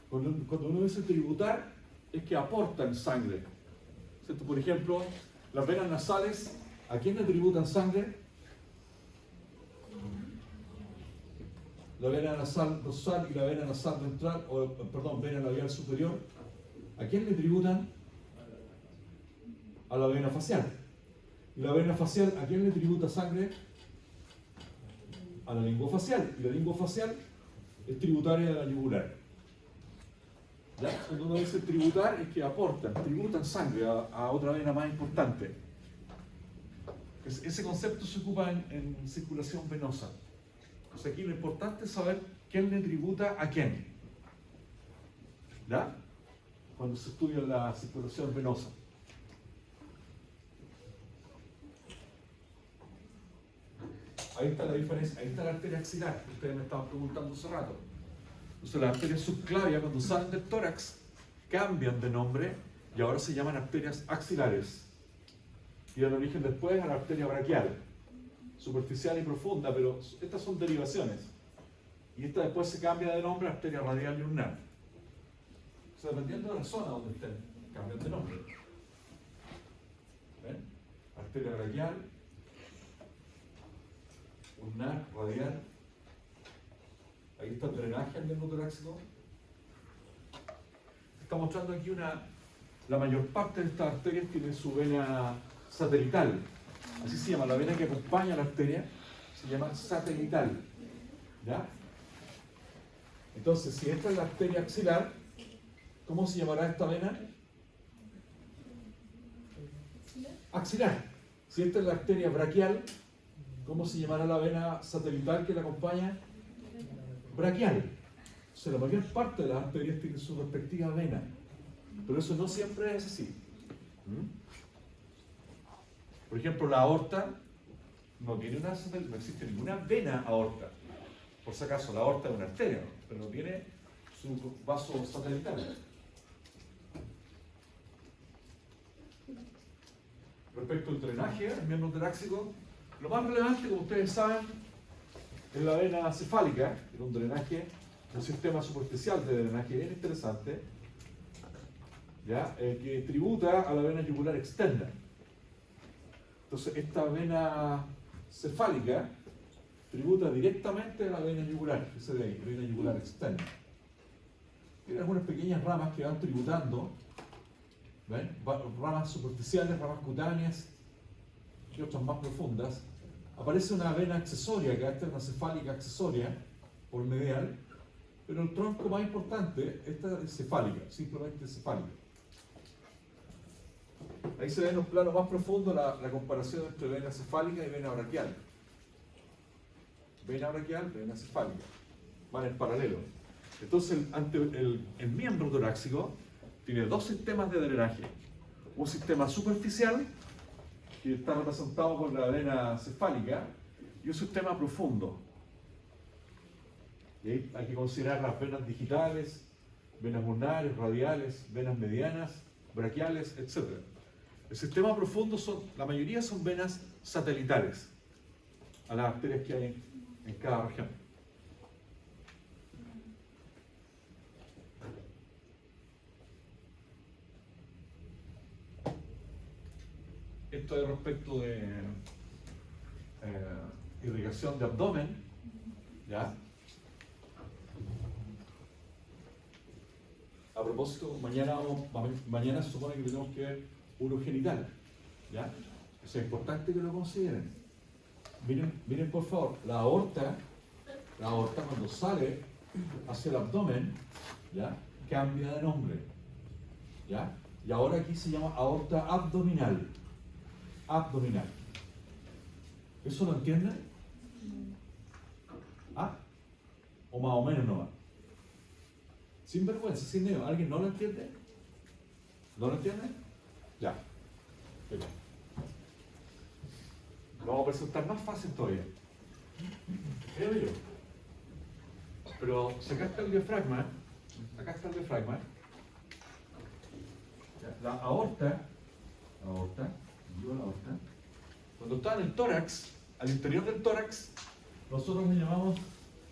Cuando uno dice tributar, es que aportan sangre. ¿Cierto? Por ejemplo, las venas nasales, ¿a quién le tributan sangre? La vena nasal dorsal y la vena nasal ventral, vena labial superior, ¿a quién le tributan? A la vena facial. Y la vena facial, ¿a quién le tributa sangre? A la lengua facial. Y la lengua facial es tributaria de la yugular. ¿Ya? Cuando uno dice tributar, es que tributan sangre a otra vena más importante. Ese concepto se ocupa en circulación venosa. Entonces aquí lo importante es saber quién le tributa a quién. ¿Ya? Cuando se estudia la circulación venosa. Ahí está la diferencia, ahí está la arteria axilar, que ustedes me estaban preguntando hace rato. Entonces las arterias subclavias, cuando salen del tórax, cambian de nombre y ahora se llaman arterias axilares. Y dan origen después a la arteria braquial, superficial y profunda, pero estas son derivaciones. Y esta después se cambia de nombre a arteria radial y ulnar. O sea, dependiendo de la zona donde estén, cambian de nombre. ¿Ven? Arteria braquial, ulnar, radial. Ahí está el drenaje al nervio torácico. Está mostrando aquí la mayor parte de estas arterias tiene su vena satelital. Así se llama, la vena que acompaña a la arteria se llama satelital. ¿Ya? Entonces, si esta es la arteria axilar, ¿cómo se llamará esta vena? Axilar. Si esta es la arteria braquial, ¿cómo se llamará la vena satelital que la acompaña? Braquial. O sea, la mayor parte de las arterias tiene su respectiva vena. Pero eso no siempre es así. Por ejemplo, la aorta no tiene no existe ninguna vena aorta. Por si acaso, la aorta es una arteria, ¿no? Pero no tiene su vaso satelital. Respecto al drenaje, el miembro torácico, lo más relevante, como ustedes saben, es la vena cefálica, que es un drenaje, un sistema superficial de drenaje bien interesante, ¿ya? Que tributa a la vena yugular externa. Entonces, esta vena cefálica tributa directamente a la vena yugular, esa de ahí, vena yugular externa. Tiene algunas pequeñas ramas que van tributando, ¿ven? Ramas superficiales, ramas cutáneas y otras más profundas. Aparece una vena accesoria, que esta es una cefálica accesoria por medial, pero el tronco más importante, esta es cefálica, simplemente cefálica. Ahí se ve en un plano más profundo la comparación entre vena cefálica y vena braquial. Vena braquial, vena cefálica. Van en paralelo. Entonces, el miembro torácico tiene dos sistemas de drenaje. Un sistema superficial, que está representado por la vena cefálica, y un sistema profundo. Y ahí hay que considerar las venas digitales, venas ulnares, radiales, venas medianas, braquiales, etc. El sistema profundo la mayoría son venas satelitales a las arterias que hay en cada región. Esto es respecto de irrigación de abdomen, ¿ya? A propósito, mañana se supone que tenemos que ver urogenital, ¿ya? Eso es importante que lo consideren. Miren por favor, la aorta cuando sale hacia el abdomen, ¿ya? Cambia de nombre, ¿ya? Y ahora aquí se llama aorta abdominal. Abdominal. ¿Eso lo entienden? ¿Ah? O más o menos no va. Sin vergüenza, sin miedo. ¿Alguien no lo entiende? ¿No lo entiende? Ya. Bien. Lo vamos a presentar más fácil todavía. Creo yo. Pero si acá está el diafragma, acá está el diafragma. La aorta, cuando está en el tórax, al interior del tórax, nosotros le llamamos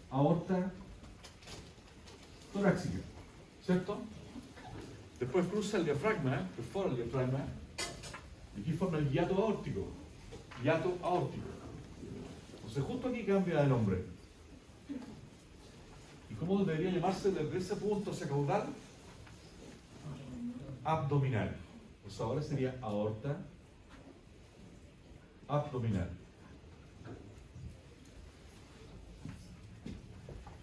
aorta torácica, ¿cierto? Después cruza el diafragma, perfora el diafragma, y aquí forma el hiato aórtico. Hiato aórtico. Entonces justo aquí cambia de nombre. ¿Y cómo debería llamarse desde ese punto hacia caudal? Abdominal. Pues ahora sería aorta abdominal.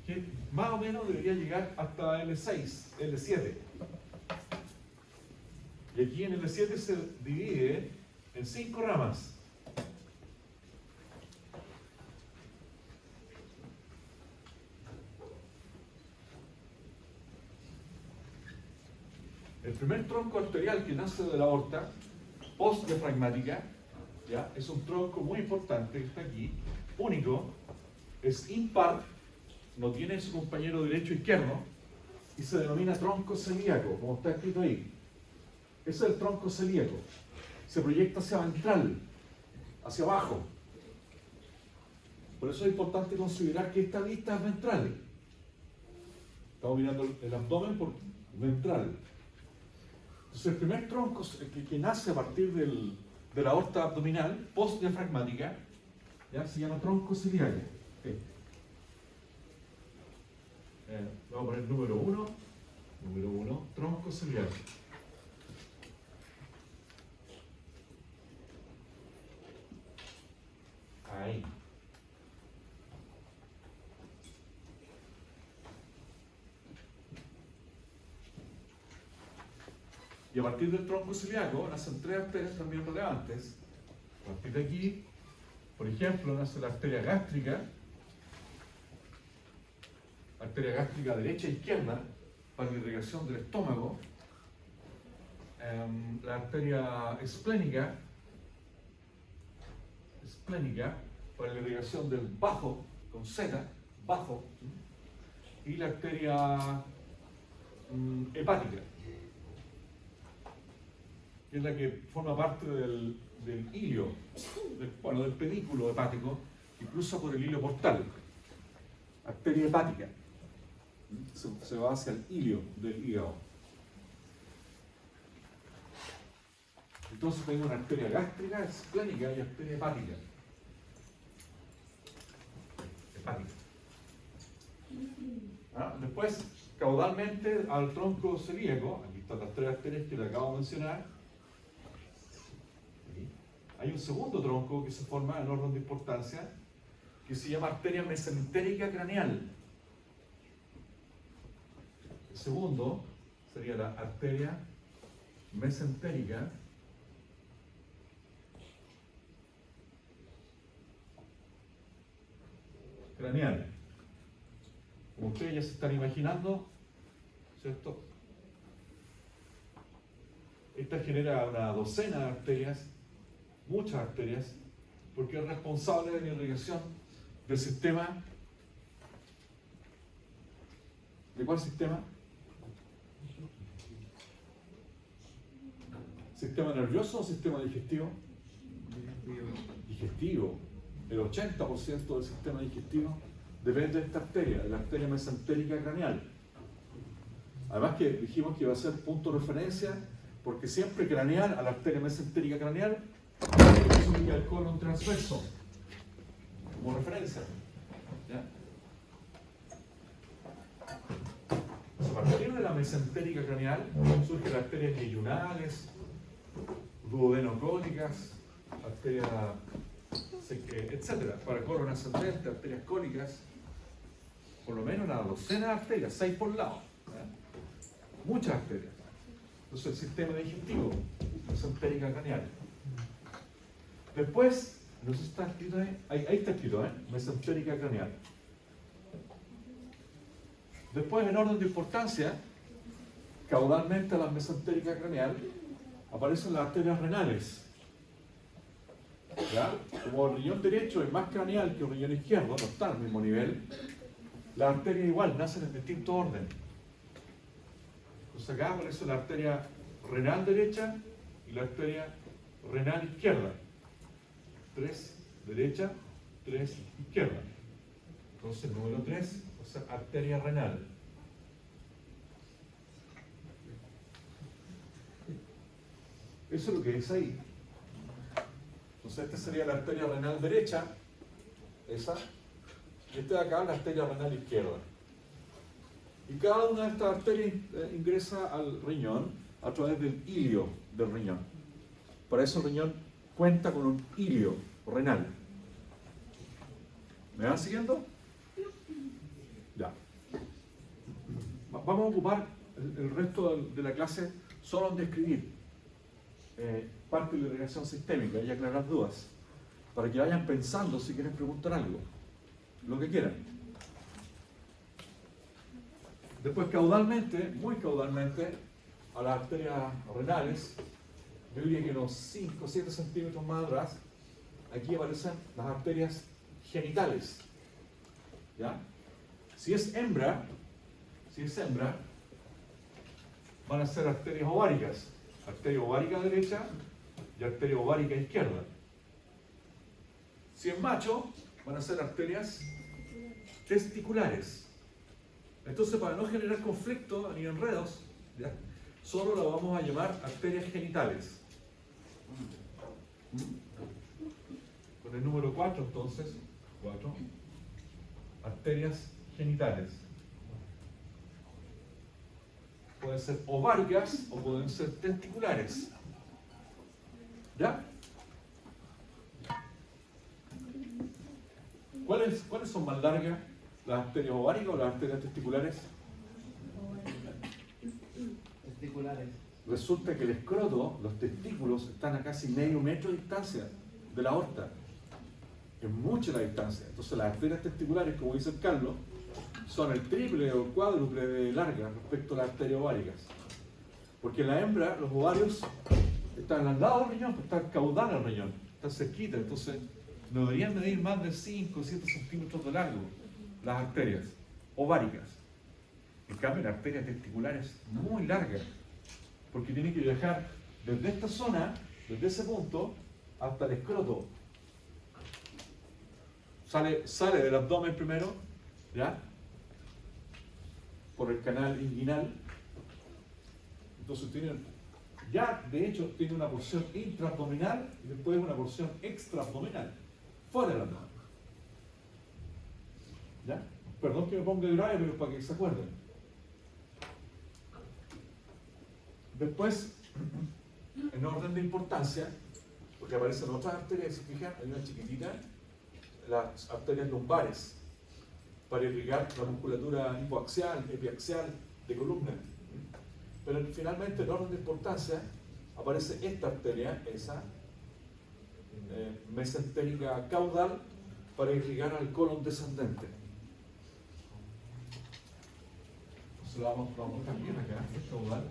Que más o menos debería llegar hasta L6, L7. Y aquí en L7 se divide en 5 ramas. El primer tronco arterial que nace de la aorta, postdiafragmática, ¿ya? Es un tronco muy importante que está aquí, único, es impar, no tiene su compañero derecho e izquierdo, y se denomina tronco celíaco, como está escrito ahí. Ese es el tronco celíaco. Se proyecta hacia ventral, hacia abajo. Por eso es importante considerar que esta vista es ventral. Estamos mirando el abdomen por ventral. Entonces el primer tronco que nace a partir de la aorta abdominal, postdiafragmática, ¿ya? Se llama tronco celíaco. Vamos a poner número 1, tronco celíaco. Ahí. Y a partir del tronco celíaco nacen 3 arterias también relevantes. A partir de aquí, por ejemplo, nace la arteria gástrica derecha e izquierda para la irrigación del estómago, la arteria esplénica esplénica para la irrigación del bajo, con Z, bajo, y la arteria hepática, que es la que forma parte del hilio, del pedículo hepático, que cruza por el hilio portal. Arteria hepática. Se va hacia el hilio del hígado. Entonces tengo una arteria gástrica, esplénica y arteria hepática. Después, caudalmente al tronco celíaco, aquí están las tres arterias que le acabo de mencionar. Aquí. Hay un segundo tronco que se forma en orden de importancia, que se llama arteria mesentérica craneal. El segundo sería la arteria mesentérica craneal. Como ustedes ya se están imaginando, ¿cierto? Esta genera una docena de arterias, muchas arterias, porque es responsable de la irrigación del sistema. ¿De cuál sistema? ¿Sistema nervioso o sistema digestivo? Digestivo. El 80% del sistema digestivo depende de esta arteria, de la arteria mesentérica craneal. Además que dijimos que iba a ser punto de referencia, porque siempre craneal a la arteria mesentérica craneal se ubica el colon transverso, como referencia. ¿Ya? A partir de la mesentérica craneal surgen las arterias yeyunales, duodenocólicas, arterias, etcétera, para colon ascendente, arterias cólicas, por lo menos una docena de arterias, 6 por lado, ¿ya? Muchas arterias. Entonces el sistema digestivo, mesentérica craneal. Después, no sé si está escrito ahí está escrito, mesentérica craneal. Después, en orden de importancia, caudalmente a la mesentérica craneal aparecen las arterias renales. ¿Ya? Como el riñón derecho es más craneal que el riñón izquierdo, no está al mismo nivel, las arterias igual nacen en distinto orden. Entonces acá aparece la arteria renal derecha y la arteria renal izquierda. 3 derecha, 3 izquierda. Entonces el número 3 va a ser arteria renal. Eso es lo que dice ahí. Entonces esta sería la arteria renal derecha, esa, y esta de acá la arteria renal izquierda. Y cada una de estas arterias ingresa al riñón a través del hilio del riñón. Para eso el riñón cuenta con un hilio renal. ¿Me van siguiendo? Ya. Vamos a ocupar el resto de la clase solo en describir parte de la irrigación sistémica y aclarar dudas, para que vayan pensando si quieren preguntar algo, lo que quieran. Después caudalmente, muy caudalmente, a las arterias renales, yo diría que unos 5 o 7 centímetros más atrás, aquí aparecen las arterias genitales. ¿Ya? Si es hembra, van a ser arterias ováricas, arteria ovárica derecha y arteria ovárica izquierda. Si es macho, van a ser arterias testiculares. Entonces, para no generar conflicto ni enredos, ¿ya? Solo la vamos a llamar arterias genitales. Con el número 4, entonces, 4, arterias genitales. Pueden ser ováricas o pueden ser testiculares. ¿Ya? ¿Cuáles son más largas? ¿Las arterias ováricas o las arterias testiculares? Testiculares. Resulta que el escroto, los testículos, están a casi medio metro de distancia de la aorta. Es mucha la distancia. Entonces las arterias testiculares, como dice el Carlos, son el triple o el cuádruple de larga respecto a las arterias ováricas. Porque en la hembra, los ovarios están al lado del riñón, están caudal al riñón, están cerquita, entonces no deberían medir más de 5 o 7 centímetros de largo las arterias ováricas. En cambio, la arteria testicular es muy larga, porque tiene que viajar desde esta zona, desde ese punto, hasta el escroto. Sale del abdomen primero, ¿ya? Por el canal inguinal. Entonces ya de hecho tiene una porción intraabdominal y después una porción extraabdominal, fuera del abdomen. ¿Ya? Perdón que me ponga grave, pero para que se acuerden. Después, en orden de importancia, porque aparecen otras arterias, si se fijan, hay una chiquitita, las arterias lumbares, para irrigar la musculatura hipoaxial, epiaxial, de columna. Pero finalmente, en orden de importancia, aparece esta arteria, esa, mesentérica caudal, para irrigar al colon descendente. Entonces lo vamos a ver también acá, es caudal.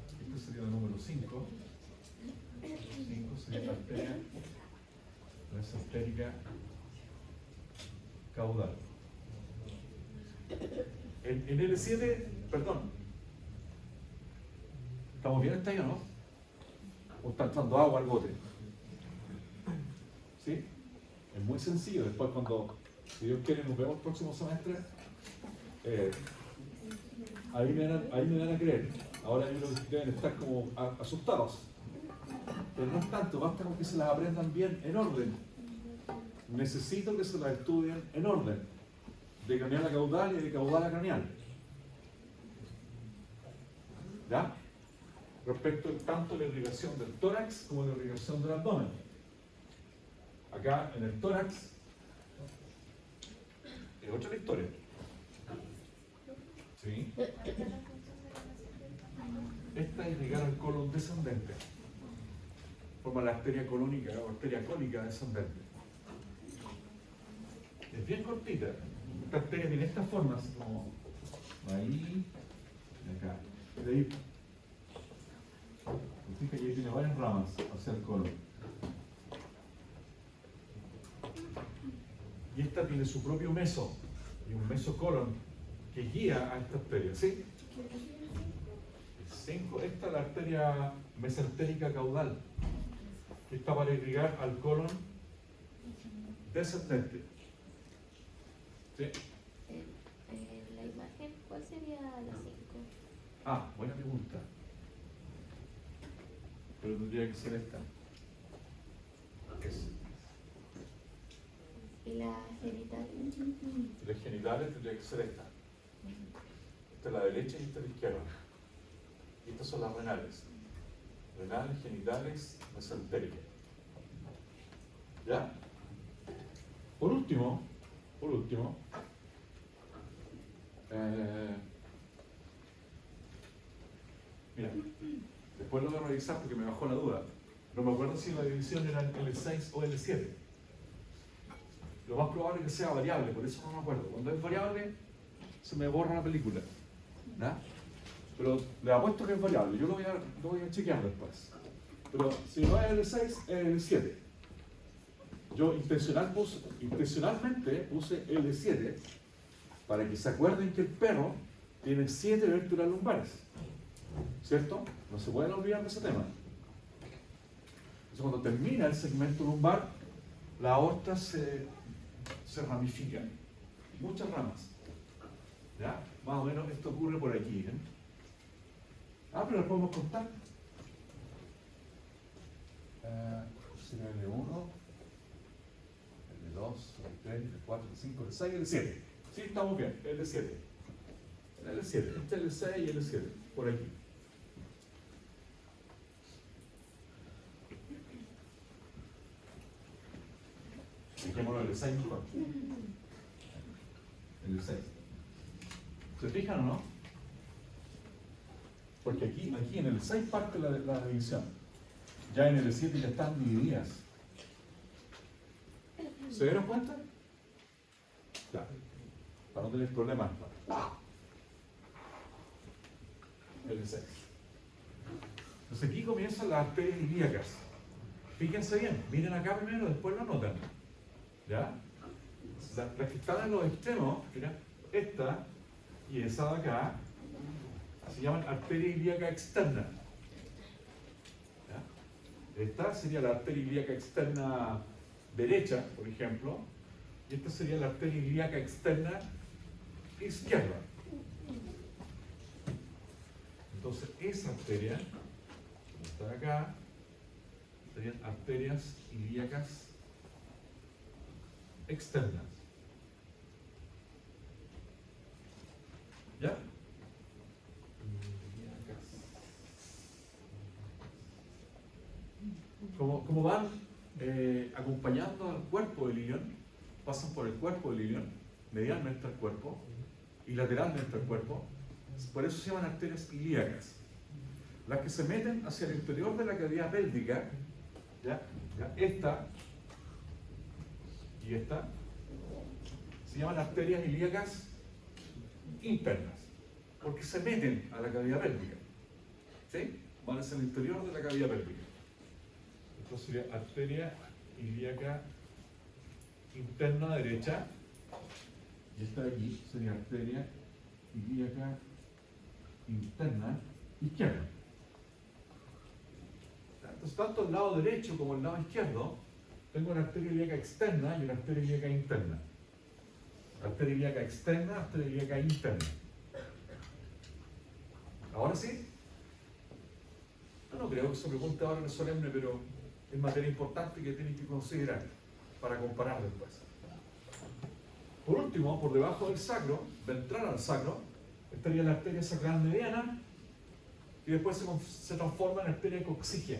Este sería el número 5. 5 sería la arteria mesentérica caudal. En L7, perdón, ¿estamos bien hasta ahí o no? ¿O está entrando agua al bote? ¿Sí? Es muy sencillo. Después cuando, si Dios quiere, nos vemos el próximo semestre, ahí me van a creer. Ahora yo creo que deben estar como asustados. Pero no es tanto, basta con que se las aprendan bien en orden. Necesito que se las estudien en orden. De craneal a caudal y de caudal a craneal. ¿Ya? Respecto tanto a la irrigación del tórax como a la irrigación del abdomen. Acá en el tórax es otra historia. ¿Sí? Esta es irrigar al colon descendente. Forma la arteria colónica o arteria cónica descendente. Es bien cortita. Esta arteria tiene esta forma, así como ahí y acá. De ahí, fíjate que ahí tiene varias ramas hacia el colon. Y esta tiene su propio meso, y un mesocolon que guía a esta arteria, ¿sí? 5, esta es la arteria mesentérica caudal, que está para irrigar al colon descendente. ¿Sí? La imagen, ¿cuál sería la 5? Ah, buena pregunta. Pero tendría que ser esta. ¿Y la genital? Las genitales tendría que ser esta. Esta es la derecha y esta es la izquierda. Y estas son las renales. Renales, genitales, mesentéricas. ¿Ya? Por último, mira, después lo voy a revisar porque me bajó la duda. No me acuerdo si la división era L6 o L7. Lo más probable es que sea variable, por eso no me acuerdo. Cuando es variable, se me borra la película. ¿Ya? Pero le apuesto que es variable, yo lo voy a chequear después. Pero si no es L6, es L7. Yo intencionalmente puse L7 para que se acuerden que el perro tiene 7 vértebras lumbares. ¿Cierto? No se pueden olvidar de ese tema. Entonces, cuando termina el segmento lumbar, la aorta se ramifica. Muchas ramas. ¿Ya? Más o menos esto ocurre por aquí. ¿Eh? Pero lo podemos contar. L1, L2, L3, L4, L5, L6, L7. Sí, estamos bien, L7. L7, este es L6 y L7, por aquí. Dejémoslo L6 mejor. L6. ¿Se fijan o no? Porque aquí en el 6 parte la división. Ya en el 7 ya están divididas. ¿Se dieron cuenta? Ya. Para no tener problemas. El 6. Entonces aquí comienzan las arterias ilíacas. Fíjense bien, miren acá primero, después lo notan. ¿Ya? Las que están en los extremos, mira, esta y esa de acá, se llaman arteria ilíaca externa. ¿Ya? Esta sería la arteria ilíaca externa derecha, por ejemplo, y esta sería la arteria ilíaca externa izquierda. Entonces, esa arteria, como está acá, serían arterias ilíacas externas. ¿Ya? Como van acompañando al cuerpo del ilion, pasan por el cuerpo del ilion, medialmente al cuerpo y lateralmente al cuerpo, por eso se llaman arterias ilíacas. Las que se meten hacia el interior de la cavidad pélvica, ¿ya? Esta y esta, se llaman arterias ilíacas internas, porque se meten a la cavidad pélvica. ¿Sí? Van hacia el interior de la cavidad pélvica. Esto sería arteria ilíaca interna derecha, y esta de aquí sería arteria ilíaca interna izquierda. Entonces, tanto el lado derecho como el lado izquierdo, tengo una arteria ilíaca externa y una arteria ilíaca interna. Arteria ilíaca externa, arteria ilíaca interna. ¿Ahora sí? Yo no creo que se pregunte ahora en el solemne, pero es materia importante que tienen que considerar para comparar después. Por último, por debajo del sacro, ventral al sacro, estaría la arteria sacral mediana, y después se transforma en arteria coxígea.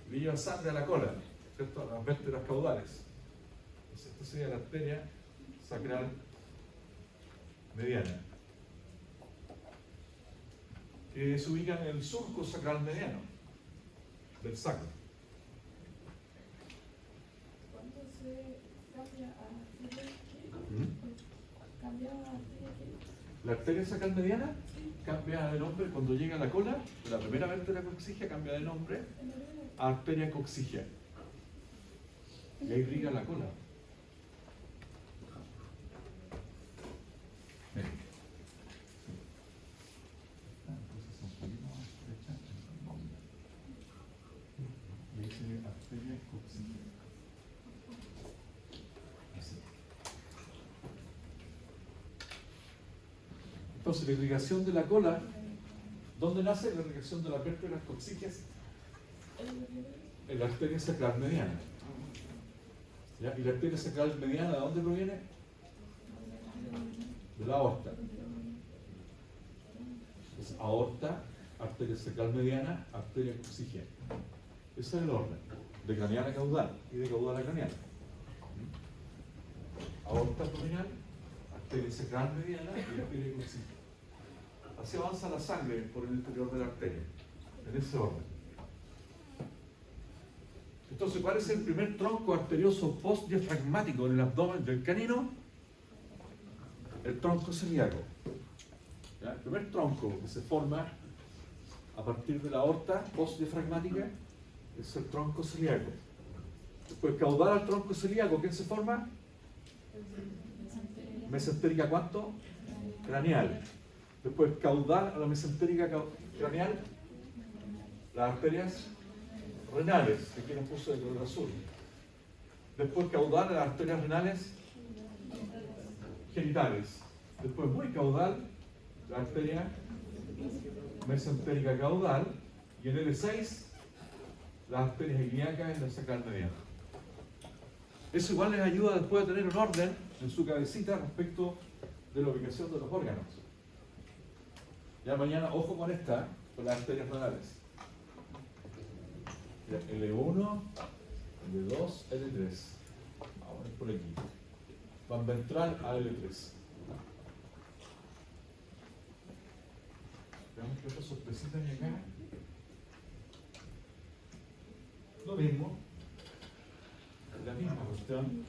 Le lleva sangre a la cola, ¿cierto? A las vértebras caudales. Entonces, esta sería la arteria sacral mediana, que se ubica en el surco sacral mediano del sacro. ¿Cuándo se cambia a arteria qué? ¿Mm? ¿Cambia a arteria qué? La arteria sacral mediana cambia de nombre cuando llega a la cola, la primera vértebra coxígea cambia de nombre a arteria coxígea. Y ahí irriga la cola. Ven. Entonces un poquito más estrecha el nombre. Y ahí sería arteria coxígea. Así. Entonces la irrigación de la cola, ¿dónde nace la irrigación de las vértebras coxígeas? En la arteria sacral mediana. ¿Ya? ¿Y la arteria sacral mediana de dónde proviene? De la aorta. Es aorta, arteria sacral mediana, arteria coxígea. Ese es el orden, de craneal a caudal y de caudal a craneal. Aorta abdominal, arteria sacral mediana y arteria coxígea. Así avanza la sangre por el interior de la arteria, en ese orden. Entonces, ¿cuál es el primer tronco arterioso postdiafragmático en el abdomen del canino? El tronco celíaco. ¿Ya? El primer tronco que se forma a partir de la aorta postdiafragmática es el tronco celíaco. Después, caudal al tronco celíaco, ¿qué se forma? Mesentérica, ¿cuánto? Craneal. Después, caudal a la mesentérica craneal, las arterias renales, que aquí nos puse de color azul. Después, caudal a las arterias renales genitales. Después, muy caudal, la arteria mesentérica caudal. Y en L6, las arterias ilíacas en la sacral mediana. Eso igual les ayuda después de tener un orden en su cabecita respecto de la ubicación de los órganos. Ya mañana, ojo con esta, con las arterias renales. Ya, L1, L2, L3. Vamos a ver por aquí. Van ventral a L3. Veamos que otra sorpresita hay acá. Lo mismo. La misma cuestión.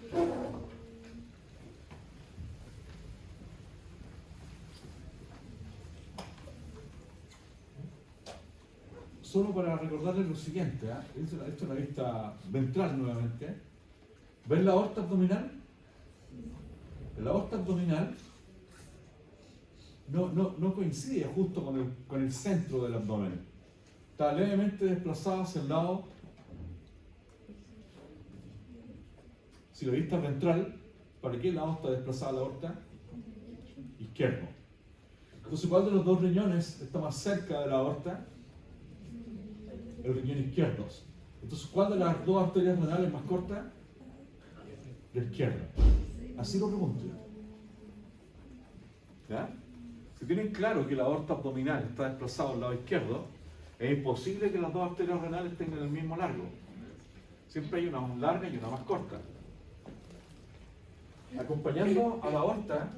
Solo para recordarles lo siguiente, ¿eh? Esto es una vista ventral nuevamente. ¿Ven la aorta abdominal? La aorta abdominal no coincide justo con el centro del abdomen. Está levemente desplazada hacia el lado, si la vista ventral, ¿para qué lado está desplazada la aorta? Izquierdo. Entonces, ¿cuál de los dos riñones está más cerca de la aorta? El riñón izquierdo. Entonces, ¿cuál de las dos arterias renales es más corta? La izquierda. Así lo pregunto. ¿Ya? Si tienen claro que la aorta abdominal está desplazada al lado izquierdo, es imposible que las dos arterias renales tengan el mismo largo. Siempre hay una más larga y una más corta. Acompañando a la aorta,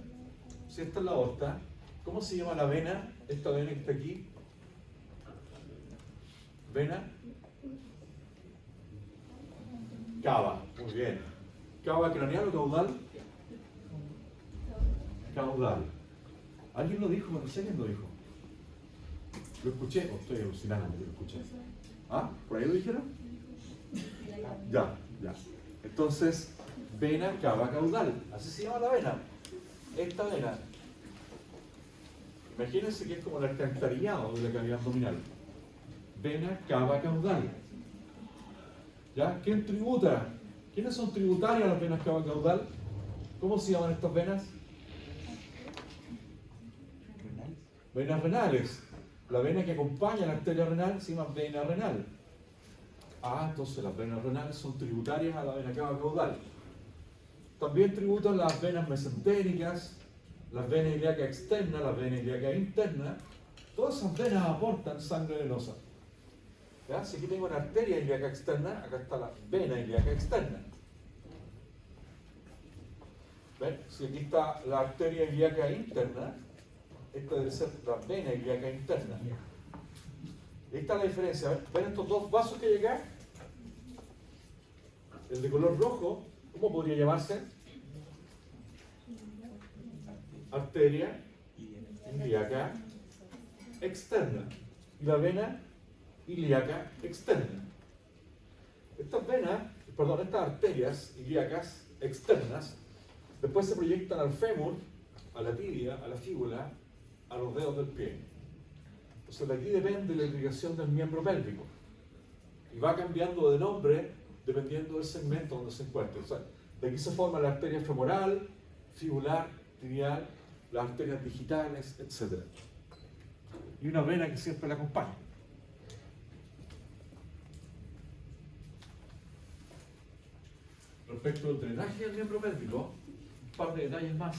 si esta es la aorta, ¿cómo se llama la vena? Esta vena que está aquí. Vena cava. Muy bien. ¿Cava craneal o caudal? Caudal. ¿Alguien lo dijo? No sé quién lo dijo. ¿Lo escuché o estoy alucinando que lo escuché? ¿Ah? ¿Por ahí lo dijeron? Ya. Entonces, vena cava caudal. Así se llama la vena. Esta vena. Imagínense que es como el alcantarillado de la cavidad abdominal. Vena cava caudal. ¿Ya? ¿Quién tributa? ¿Quiénes son tributarias las venas cava caudal? ¿Cómo se llaman estas venas? Venas renales. La vena que acompaña a la arteria renal se llama vena renal. Entonces las venas renales son tributarias a la vena cava caudal. También tributan las venas mesentéricas, las venas ilíacas externas, las venas ilíacas internas. Todas esas venas aportan sangre venosa. ¿Ya? Si aquí tengo una arteria ilíaca externa, acá está la vena ilíaca externa. ¿Ven? Si aquí está la arteria ilíaca interna, esta debe ser la vena ilíaca interna. Ahí está la diferencia. ¿Ven estos dos vasos que hay acá? El de color rojo, ¿cómo podría llamarse? Arteria ilíaca externa. Y la vena ilíaca externa. Estas arterias ilíacas externas después se proyectan al fémur, a la tibia, a la fíbula, a los dedos del pie. Entonces de aquí depende la irrigación del miembro pélvico y va cambiando de nombre dependiendo del segmento donde se encuentre. O sea, de aquí se forma la arteria femoral, fibular, tibial, las arterias digitales, etc. Y una vena que siempre la acompaña. Respecto al drenaje del miembro pélvico, un par de detalles más.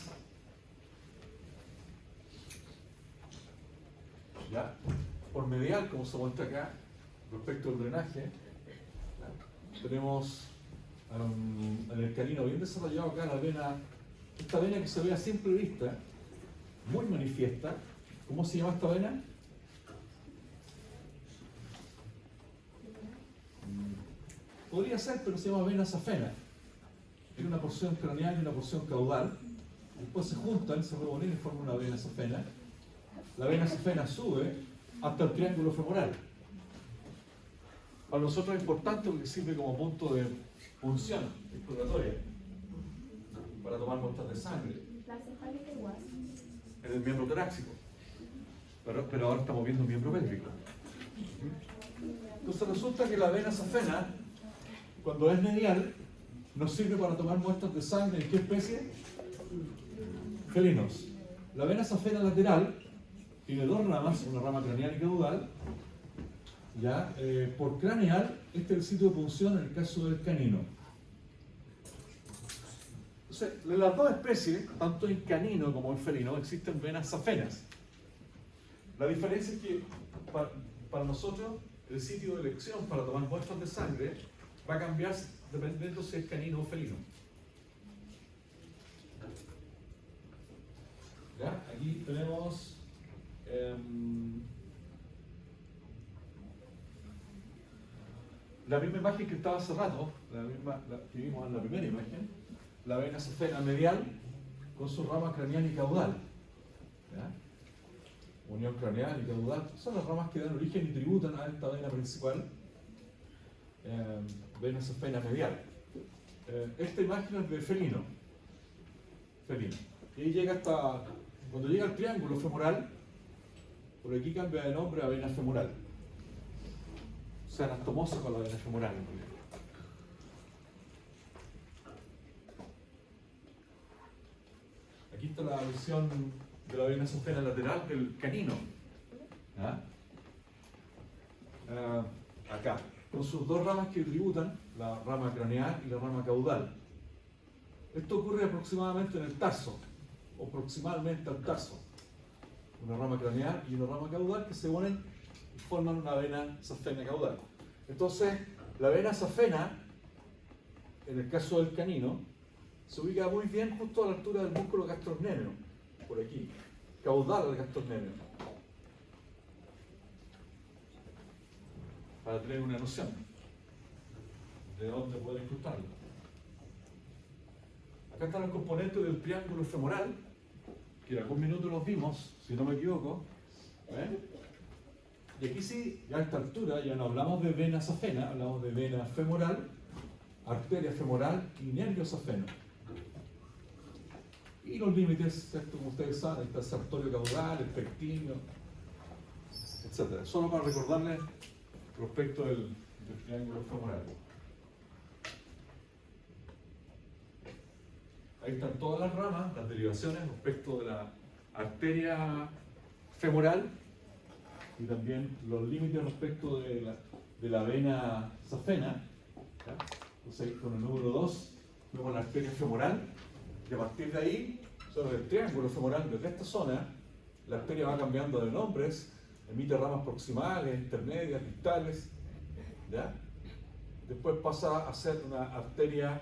¿Ya? Por medial, como se muestra acá, respecto al drenaje, tenemos en el canino bien desarrollado acá la vena, esta vena que se ve a simple vista, muy manifiesta. ¿Cómo se llama esta vena? Podría ser, pero se llama vena safena. Tiene una porción craneal y una porción caudal. Después se juntan, se rebonan y forman una vena safena. La vena safena sube hasta el triángulo femoral. Para nosotros es importante porque sirve como punto de punción exploratoria para tomar muestras de sangre La cefálica igual. en el miembro torácico. Pero ahora estamos viendo el miembro pélvico. Entonces resulta que la vena safena, cuando es medial, nos sirve para tomar muestras de sangre. ¿En qué especie? Felinos. La vena safena lateral tiene dos ramas, una rama craneal y caudal. ¿Ya? Por craneal, este es el sitio de punción en el caso del canino. Entonces, en las dos especies, tanto en canino como en felino, existen venas safenas. La diferencia es que para nosotros el sitio de elección para tomar muestras de sangre va a cambiar dependiendo si es canino o felino. ¿Ya? Aquí tenemos la misma imagen que estaba hace rato, la que vimos en la primera imagen, la vena safena medial con su rama craneal y caudal. ¿Ya? Unión craneal y caudal son las ramas que dan origen y tributan a esta vena principal, vena safena medial. Esta imagen es de felino. Felino. Y ahí llega hasta, cuando llega al triángulo femoral, por aquí cambia de nombre a vena femoral. O sea, anastomosa con la vena femoral en realidad. Aquí está la visión de la vena sofena lateral del canino. ¿Ah? Acá, con sus dos ramas que tributan, la rama craneal y la rama caudal. Esto ocurre aproximadamente en el tarso, o proximalmente al tarso. Una rama craneal y una rama caudal que se unen y forman una vena safena caudal. Entonces, la vena safena, en el caso del canino, se ubica muy bien justo a la altura del músculo gastrocnemion, por aquí, caudal del gastrocnemion, para tener una noción de dónde puede incrustarlo. Acá están los componentes del triángulo femoral, que en algún minuto los vimos, si no me equivoco. ¿Ven? Y aquí sí, ya a esta altura, ya no hablamos de vena safena, hablamos de vena femoral, arteria femoral y nervio safeno. Y los límites, como ustedes saben, está el sartorio caudal, el pectíneo, etc. Solo para recordarles respecto del triángulo femoral. Ahí están todas las ramas, las derivaciones respecto de la arteria femoral y también los límites respecto de la vena safena. ¿Ya? Entonces ahí con el número 2 vemos la arteria femoral y a partir de ahí, sobre el triángulo femoral, desde esta zona, la arteria va cambiando de nombres, emite ramas proximales, intermedias, distales. ¿Ya? Después pasa a ser una arteria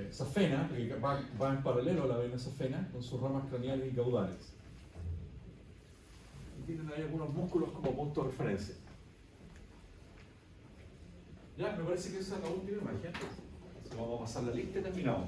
safena, que va en paralelo a la vena safena, con sus ramas craneales y caudales. Y tienen ahí algunos músculos como punto de referencia. Ya, me parece que esa es la última imagen. Entonces vamos a pasar la lista y terminamos.